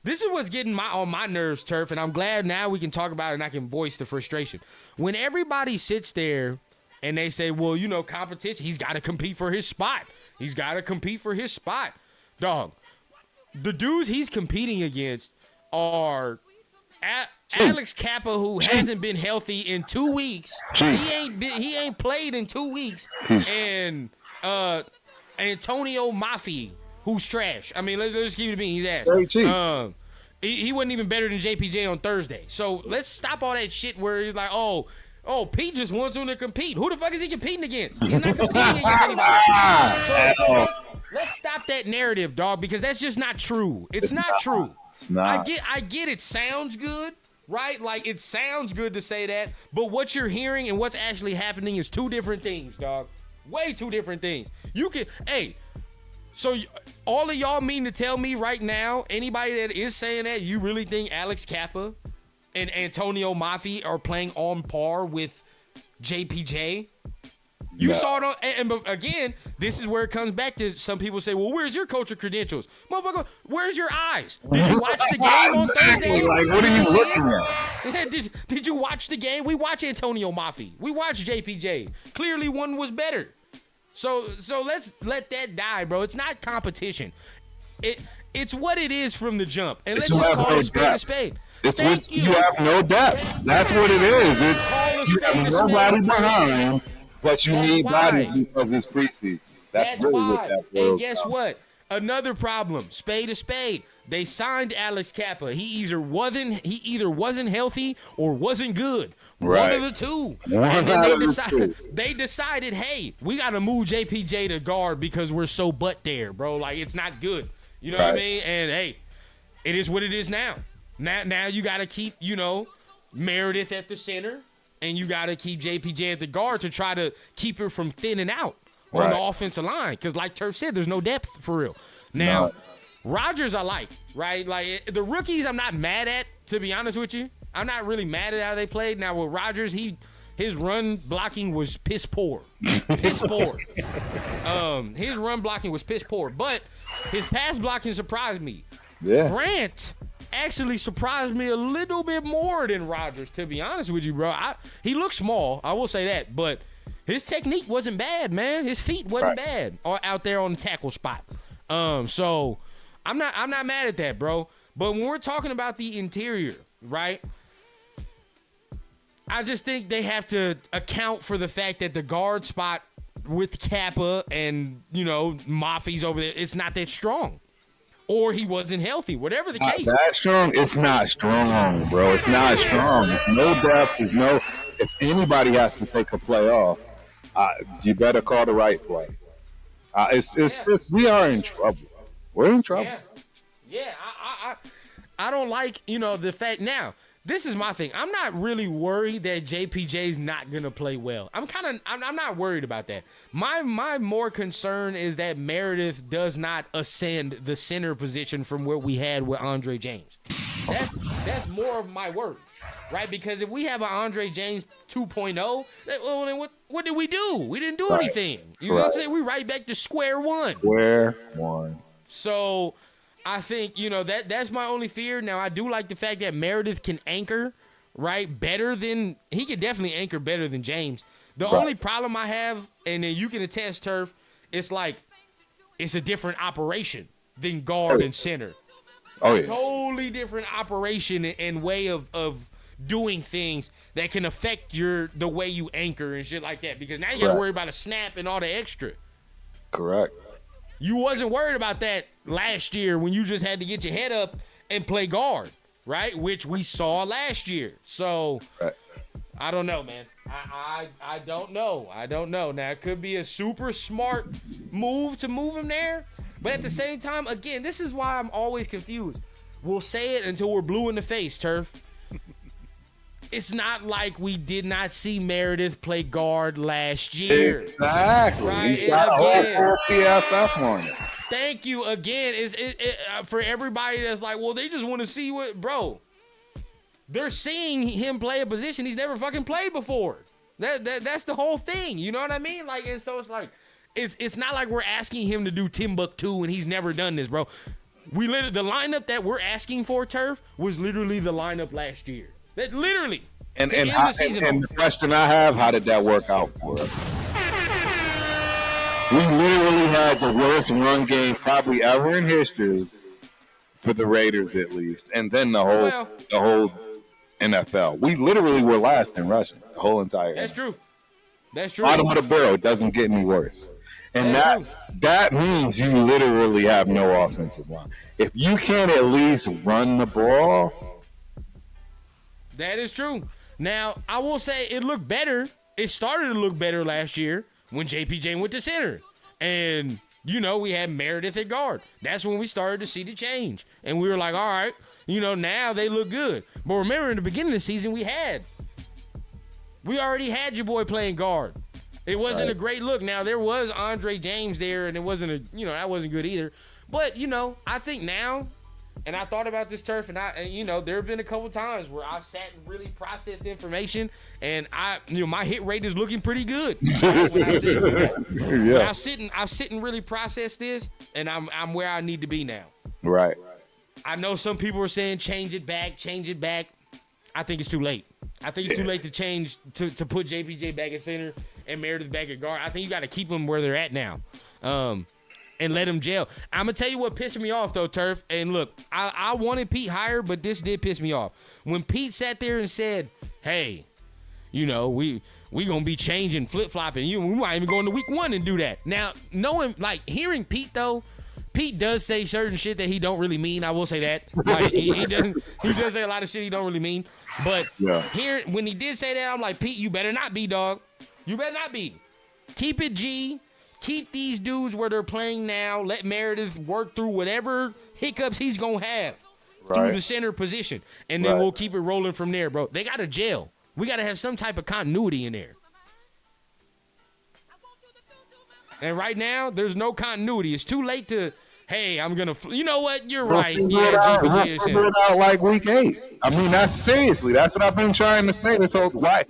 this is what's getting on my nerves, Turf, and I'm glad now we can talk about it and I can voice the frustration. When everybody sits there and they say, well, you know, competition, he's got to compete for his spot. He's got to compete for his spot. Dog, the dudes he's competing against are Alex Kappa, who hasn't been healthy in 2 weeks. He ain't played in 2 weeks. And Antonio Mafi, who's trash. I mean, let's keep it being. He's ass. He wasn't even better than JPJ on Thursday. So let's stop all that shit where he's like, oh, Pete just wants him to compete. Who the fuck is he competing against? He's not competing against anybody. So let's stop that narrative, dog, because that's just not true. It's not true. It's not. I get it sounds good, right? Like, it sounds good to say that, but what you're hearing and what's actually happening is two different things, dog. Way two different things. So all of y'all mean to tell me right now, anybody that is saying that, you really think Alex Kappa and Antonio Mafi are playing on par with JPJ? You saw it on, and again, this is where it comes back to some people say, well, where's your culture credentials? Motherfucker, where's your eyes? Did you watch the game on Thursday? Like, what are you looking at? Did you watch the game? We watch Antonio Mafi. We watch JPJ. Clearly one was better. So let's let that die, bro. It's not competition. It's what it is from the jump. And let's just call it a spade. You have no depth. That's what it is. You have nobody behind, but you need bodies because it's preseason. That's really what that boils. And guess what? Another problem. Spade a spade. They signed Alex Kappa. He either wasn't healthy or wasn't good. Right. One of the two. They decided, hey, we got to move JPJ to guard because we're so butt there, bro. Like, it's not good. You know what I mean? And, hey, it is what it is now. Now you got to keep, you know, Meredith at the center, and you got to keep JPJ at the guard to try to keep her from thinning out on the offensive line. Because, like Turf said, there's no depth for real. Now, Rodgers I like, right? Like, the rookies I'm not mad at, to be honest with you. I'm not really mad at how they played. Now, with Rodgers, his run blocking was piss poor. Piss poor. His run blocking was piss poor. But his pass blocking surprised me. Yeah. Grant actually surprised me a little bit more than Rodgers, to be honest with you, bro. He looked small, I will say that, but his technique wasn't bad, man. His feet wasn't bad out there on the tackle spot. So I'm not mad at that, bro. But when we're talking about the interior, right? I just think they have to account for the fact that the guard spot with Kappa and, Mafi's over there, it's not that strong. Or he wasn't healthy, whatever the case. That strong? It's not strong, bro. It's not strong. It's no depth. If anybody has to take a play off, you better call the right play. We are in trouble. We're in trouble. Yeah. I don't like, the fact. Now, this is my thing. I'm not really worried that JPJ's not gonna play well. I'm not worried about that. My more concern is that Meredith does not ascend the center position from where we had with Andre James. That's more of my worry, right? Because if we have an Andre James 2.0, well, then what did we do? We didn't do anything. You know what I'm saying? We right back to square one. Square one. So I think, that's my only fear. Now, I do like the fact that Meredith can anchor, right, he can definitely anchor better than James. The only problem I have, and then you can attest, Turf, it's like it's a different operation than guard and center. Oh, yeah. Totally different operation and way of doing things that can affect the way you anchor and shit like that. Because now you got to worry about a snap and all the extra. Correct. You wasn't worried about that last year when you just had to get your head up and play guard, right? Which we saw last year. So, I don't know, man. I don't know. I don't know. Now, it could be a super smart move to move him there. But at the same time, again, this is why I'm always confused. We'll say it until we're blue in the face, Turf. It's not like we did not see Meredith play guard last year. Exactly. Right? He's got a whole PFF on it. Thank you again. For everybody that's like, well, they just want to see bro. They're seeing him play a position he's never fucking played before. That's the whole thing. You know what I mean? Like, and so it's like, it's not like we're asking him to do Timbuktu and he's never done this, bro. The lineup that we're asking for, Turf, was literally the lineup last year. That literally. And the question I have, how did that work out for us? We literally had the worst run game probably ever in history for the Raiders, at least, and then the whole NFL. We literally were last in rushing the whole entire. That's true. That's true. Bottom of the barrel, it doesn't get any worse. And that means you literally have no offensive line. If you can't at least run the ball. That is true. Now, I will say it looked better. It started to look better last year when JPJ went to center. And, we had Meredith at guard. That's when we started to see the change. And we were like, all right, now they look good. But remember, in the beginning of the season, we already had your boy playing guard. It wasn't a great look. Now, there was Andre James there, and it wasn't that wasn't good either. But, I think now, and I thought about this, Turf, and there have been a couple times where I've sat and really processed information, and my hit rate is looking pretty good. I've sit and really processed this, and I'm where I need to be now. Right. I know some people are saying change it back. I think it's too late. I think it's too late to change to put JPJ back at center and Meredith back at guard. I think you got to keep them where they're at now. And let him gel. I'm going to tell you what pissed me off, though, Turf. And look, I wanted Pete higher, but this did piss me off. When Pete sat there and said, hey, we going to be changing, flip-flopping. We might even go into week 1 and do that. Now, hearing Pete, though, Pete does say certain shit that he don't really mean. I will say that. Like, he does say a lot of shit he don't really mean. But when he did say that, I'm like, Pete, you better not be, dog. You better not be. Keep it G. Keep these dudes where they're playing now. Let Meredith work through whatever hiccups he's going to have through the center position. And then we'll keep it rolling from there, bro. They got to gel. We got to have some type of continuity in there. And right now, there's no continuity. It's too late to, hey, I'm going to, you know what? You're right. Figure it out like week 8. I mean, that's what I've been trying to say this whole life.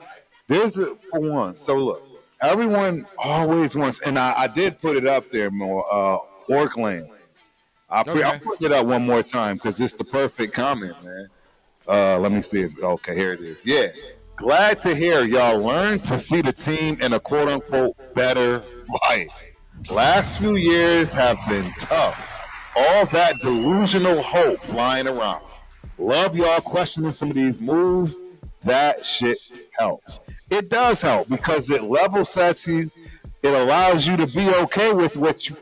For one. So, look. Everyone always wants, and I did put it up there more, Orkland. I'll put it up one more time because it's the perfect comment, man. Let me see it. Okay, here it is. Yeah. Glad to hear y'all learn to see the team in a quote-unquote better light. Last few years have been tough. All that delusional hope flying around. Love y'all questioning some of these moves. That shit helps. It does help because it level sets you. It allows you to be okay with what you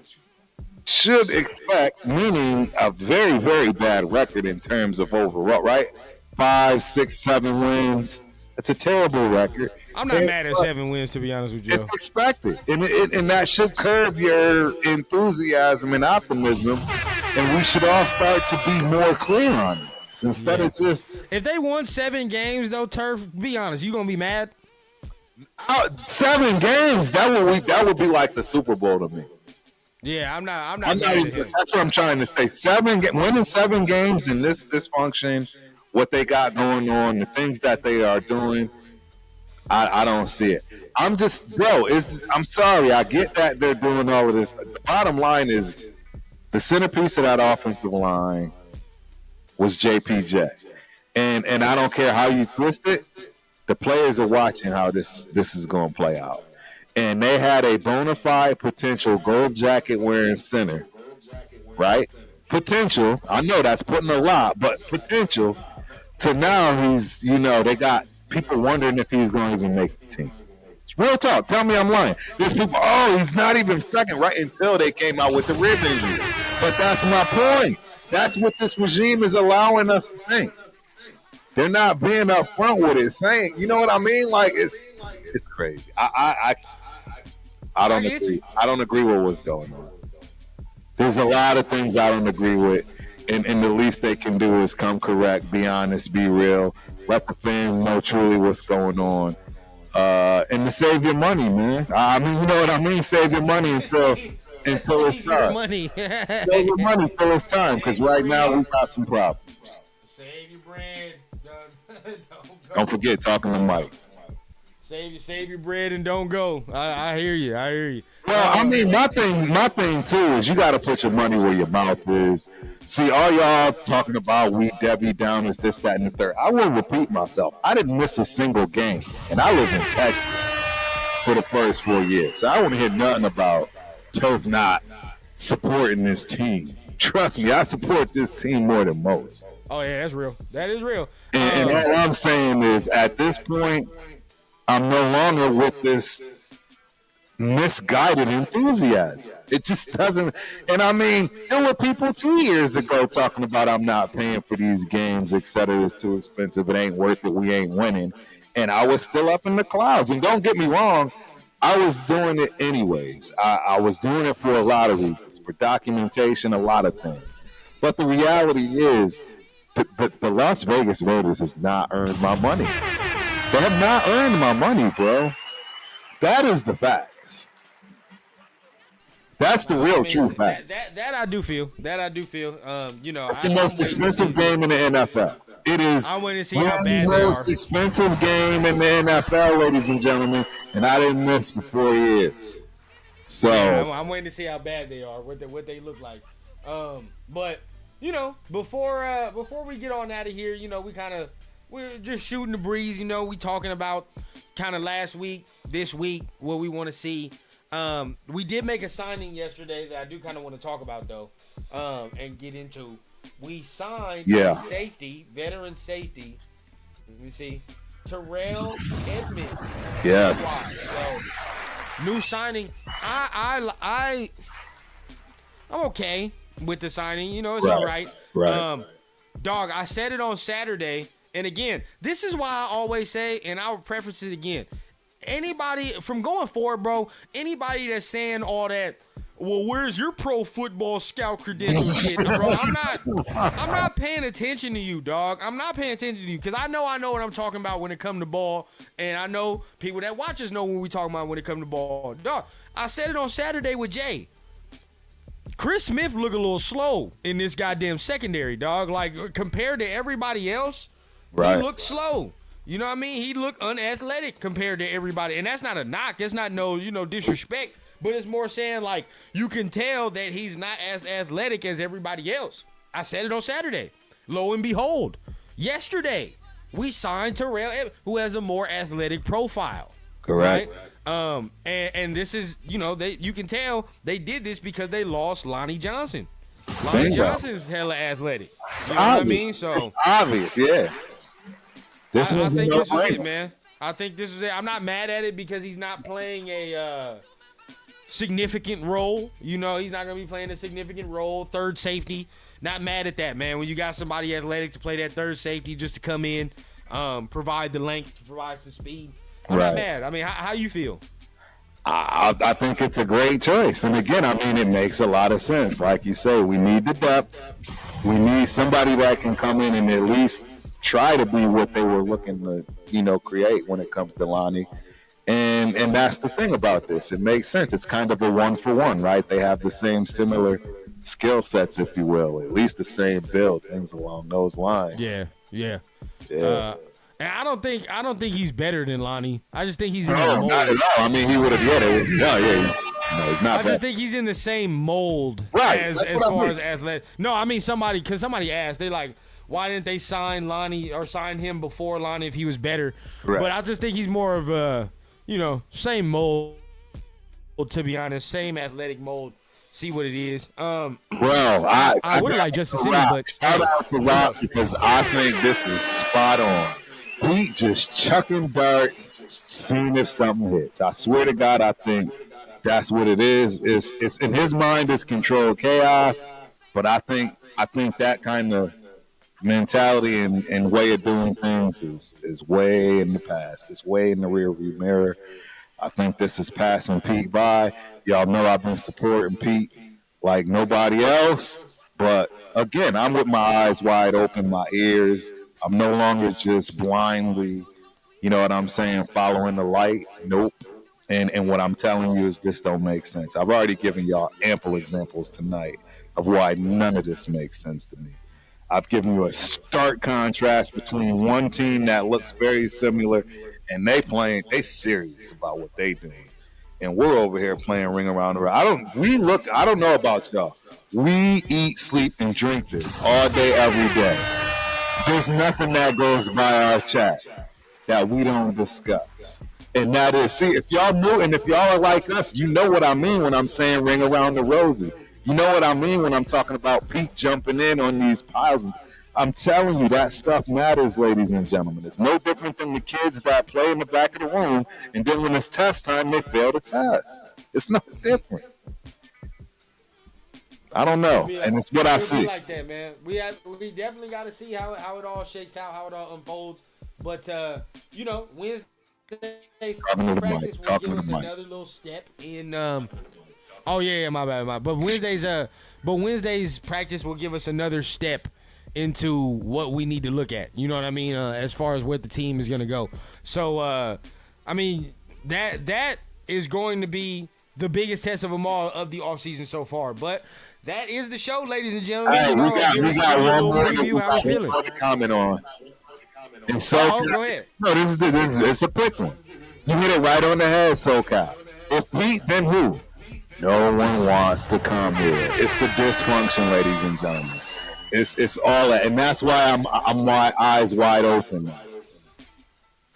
should expect, meaning a very, very bad record in terms of overall, right? 5, 6, 7 wins. It's a terrible record. I'm not mad at 7 wins, to be honest with you. It's expected, and that should curb your enthusiasm and optimism, and we should all start to be more clear on this instead of just. If they won 7 games, though, Turf, be honest, you gonna be mad? 7 games, that would be like the Super Bowl to me. Yeah, I'm not even, that's what I'm trying to say. Winning 7 games in this dysfunction, what they got going on, the things that they are doing, I don't see it. I'm sorry. I get that they're doing all of this. The bottom line is the centerpiece of that offensive line was JPJ. And I don't care how you twist it, the players are watching how this is going to play out. And they had a bona fide potential gold jacket wearing center, right? Potential. I know that's putting a lot, but potential to now he's, they got people wondering if he's going to even make the team. It's real talk. Tell me I'm lying. There's people, he's not even second, right? Until they came out with the rib injury. But that's my point. That's what this regime is allowing us to think. They're not being upfront with it, saying, you know what I mean? Like it's crazy. I don't agree. I don't agree with what's going on. There's a lot of things I don't agree with. And the least they can do is come correct, be honest, be real, let the fans know truly what's going on, and to save your money, man. I mean, you know what I mean? Save your money until it's time. Save your money until it's time, because right now we got some problems. Save your bread. Don't forget, talking to Mike. Save your bread and don't go. I hear you. Well, I mean, my thing too is you got to put your money where your mouth is. See, all y'all talking about we Debbie Downers, this, that, and the third. I will repeat myself. I didn't miss a single game, and I live in Texas for the first 4 years. So I wouldn't hear nothing about Turf not supporting this team. Trust me, I support this team more than most. Oh yeah, that's real. That is real. And all I'm saying is, at this point, I'm no longer with this misguided enthusiasm. It just doesn't. And I mean, there were people 2 years ago talking about I'm not paying for these games, etc. It's too expensive. It ain't worth it. We ain't winning. And I was still up in the clouds. And don't get me wrong, I was doing it anyways. I was doing it for a lot of reasons, for documentation, a lot of things. But the reality is, the Las Vegas Raiders has not earned my money. They have not earned my money, bro. That is the facts. That's the real true fact. That I do feel. It's the most expensive game in the NFL. It is. I want to see how bad they are. The most expensive game in the NFL, ladies and gentlemen, and I didn't miss for 4 years. So I'm waiting to see how bad they are, what they look like. But before we get on out of here, we're just shooting the breeze. We talking about kind of last week, this week, what we want to see. We did make a signing yesterday that I do kind of want to talk about though, and get into. We signed veteran safety. Let me see, Terrell Edmonds. Yes. So, new signing. I'm okay with the signing. It's all right. Right. Dog, I said it on Saturday. And again, this is why I always say, and I'll preface it again, anybody from going forward, bro, anybody that's saying all that, well, where's your pro football scout credentials shit, bro? I'm not paying attention to you, dog. I'm not paying attention to you because I know what I'm talking about when it comes to ball, and I know people that watch us know what we talking about when it comes to ball. Dog, I said it on Saturday with Jay. Chris Smith look a little slow in this goddamn secondary, dog. Like, compared to everybody else, right. He looked slow. You know what I mean? He looked unathletic compared to everybody. And that's not a knock. That's not no, disrespect. But it's more saying, like, you can tell that he's not as athletic as everybody else. I said it on Saturday. Lo and behold, yesterday, we signed Terrell, who has a more athletic profile. Correct. Right? And this is, you can tell they did this because they lost Lonnie Johnson. Lonnie Johnson's hella athletic. It's you know obvious. what I mean? So it's obvious, yeah. I think this was it, man. I think this was it. I'm not mad at it because he's not playing a significant role. You know, he's not going to be playing a significant role. Third safety. Not mad at that, man. When you got somebody athletic to play that third safety just to come in, provide the length, provide the speed. I'm not mad. I mean, how you feel? I think it's a great choice. And again, I mean, it makes a lot of sense. Like you say, we need the depth. We need somebody that can come in and at least try to be what they were looking to, create when it comes to Lonnie. And that's the thing about this. It makes sense. It's kind of a 1-for-1, right? They have the same similar skill sets, if you will, at least the same build, things along those lines. Yeah. And I don't think he's better than Lonnie. I just think he's in the mold. Not at all. I mean, he would have he's not. I just think he's in the same mold as far as athletic. No, I mean somebody asked, they like, why didn't they sign Lonnie or sign him before Lonnie if he was better? Right. But I just think he's more of a, same mold. To be honest, same athletic mold. See what it is. I would have liked Justice City, but shout out to Rock because I think this is spot on. He just chucking darts, seeing if something hits. I swear to God, I think that's what it is. It's in his mind, it's controlled chaos. But I think that kind of mentality and way of doing things is way in the past. It's way in the rearview mirror. I think this is passing Pete by. Y'all know I've been supporting Pete like nobody else. But again, I'm with my eyes wide open, my ears. I'm no longer just blindly, following the light. Nope. And what I'm telling you is this don't make sense. I've already given y'all ample examples tonight of why none of this makes sense to me. I've given you a stark contrast between one team that looks very similar and they serious about what they doing. And we're over here playing ring around the road. I don't know about y'all. We eat, sleep, and drink this all day, every day. There's nothing that goes by our chat that we don't discuss. And that is, see, if y'all knew and if y'all are like us, you know what I mean when I'm saying ring around the rosy. You know what I mean when I'm talking about Pete jumping in on these piles. I'm telling you, that stuff matters, ladies and gentlemen. It's no different than the kids that play in the back of the room, and then when it's test time, they fail the test. It's no different. I don't know, and it's what I see. Like that, man. We definitely got to see how it all shakes out, how it all unfolds. But Wednesday practice will give us another little step in. Oh yeah, my bad. But Wednesday's practice will give us another step into what we need to look at. You know what I mean? As far as where the team is going to go. So, I mean, that is going to be the biggest test of them all of the offseason so far. But that is the show, ladies and gentlemen. Hey, we got one more review. How we feeling? To comment on. And go ahead. No, this is it's a quick one. You hit it right on the head, SoCal. If Pete, then who? No one wants to come here. It's the dysfunction, ladies and gentlemen. It's all that, and that's why I'm my eyes wide open.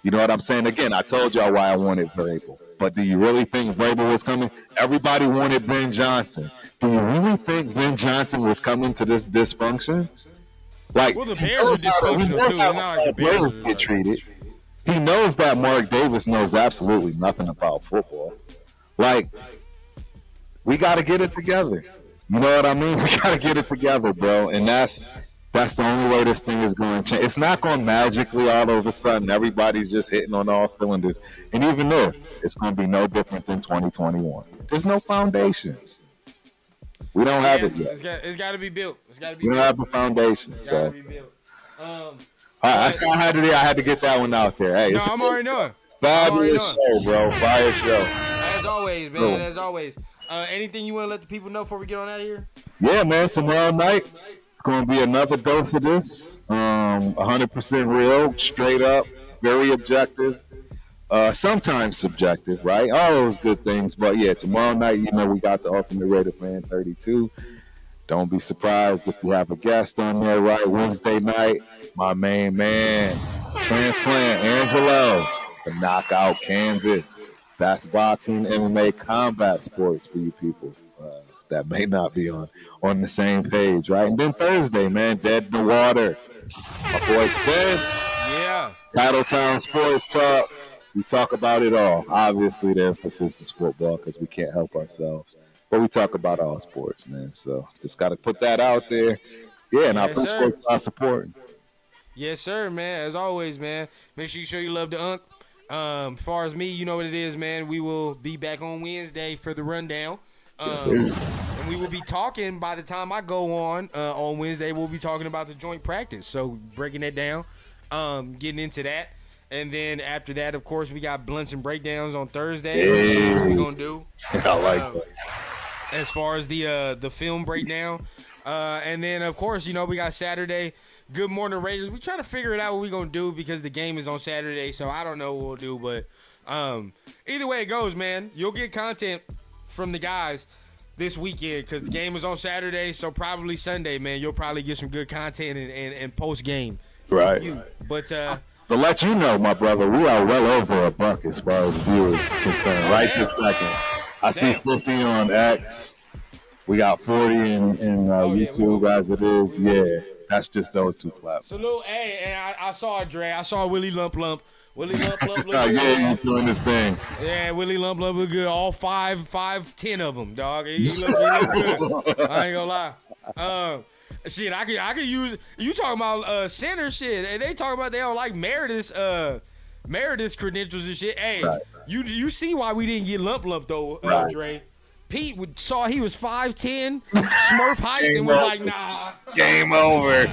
You know what I'm saying? Again, I told y'all why I wanted Vrabel. But do you really think Vrabel was coming? Everybody wanted Ben Johnson. Do you really think Ben Johnson was coming to this dysfunction? Like, well, the Bears are dysfunctional too. How the players get treated. He knows that Mark Davis knows absolutely nothing about football. Like, we got to get it together. You know what I mean? We got to get it together, bro. And that's the only way this thing is going to change. It's not going to magically all of a sudden everybody's just hitting on all cylinders. And even if, it's going to be no different than 2021. There's no foundation. We don't have it yet. It's got to be built. We don't have the foundation. It's so. got to be built. I had to get that one out there. Hey, I'm already knowing. Fabulous show, bro. Fire show. As always, man. Cool. As always. Anything you want to let the people know before we get on out of here? Yeah, man. Tomorrow night, it's going to be another dose of this. 100% real, straight up, very objective. Sometimes subjective, right? All those good things. But, yeah, tomorrow night, we got the Ultimate Raider Fan 32. Don't be surprised if you have a guest on there, right? Wednesday night, my main man, Transplant Angelo, the Knockout Canvas. That's boxing, MMA, combat sports for you people. that may not be on the same page, right? And then Thursday, man, Dead in the Water. My boy Spence. Yeah. Titletown Sports Talk. We talk about it all. Obviously, the emphasis is football because we can't help ourselves. But we talk about all sports, man. So just got to put that out there. Yeah, and I appreciate y'all supporting. Yes, sir, man. As always, man. Make sure you show you love the Unk. As far as me, you know what it is, man. We will be back on Wednesday for the rundown. Yes, sir. And we will be talking, by the time I go on Wednesday, we'll be talking about the joint practice. So breaking that down, getting into that. And then after that, of course, we got blunts and breakdowns on Thursday. Hey. What we're going to do. I like that. As far as the film breakdown. And then, of course, you know, we got Saturday. Good Morning Raiders. We're trying to figure it out what we're going to do because the game is on Saturday, so I don't know what we'll do. But either way it goes, man, you'll get content from the guys this weekend because the game is on Saturday, so probably Sunday, man, you'll probably get some good content and post-game. Right. But to let you know, my brother, we are well over $1 as far as viewers concerned. Right this second. I see 50 on X. We got 40 in YouTube as it is. Yeah, that's just those two platforms. Salute. Hey, and I saw it, Dre. I saw Willie Lump Lump. Willie Lump Lump look Yeah, good. he's doing his thing. Yeah, Willie Lump Lump look good. All 10 of them, dog. He look good. I ain't gonna lie. Shit, I could use you talking about center shit. They talking about they don't like Meredith's credentials and shit. Hey, right. you see why we didn't get Lump Lump though, Right. Dre. Pete saw he was 5'10", Smurf height, and was like, nah. Game over.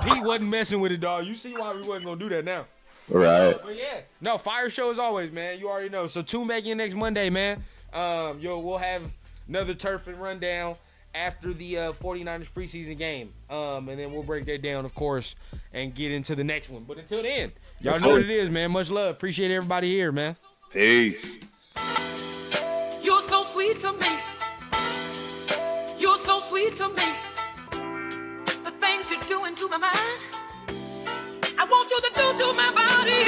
Pete wasn't messing with it, dog. You see why we wasn't gonna do that now. Right. But yeah, no, fire show as always, man. You already know. So tune back in next Monday, man. We'll have another turf and rundown after the 49ers preseason game. And then we'll break that down, of course, and get into the next one. But until then, y'all know what it is, man. Much love. Appreciate everybody here, man. Peace. You're so sweet to me. You're so sweet to me. The things you're doing to my mind, I want you to do to my body.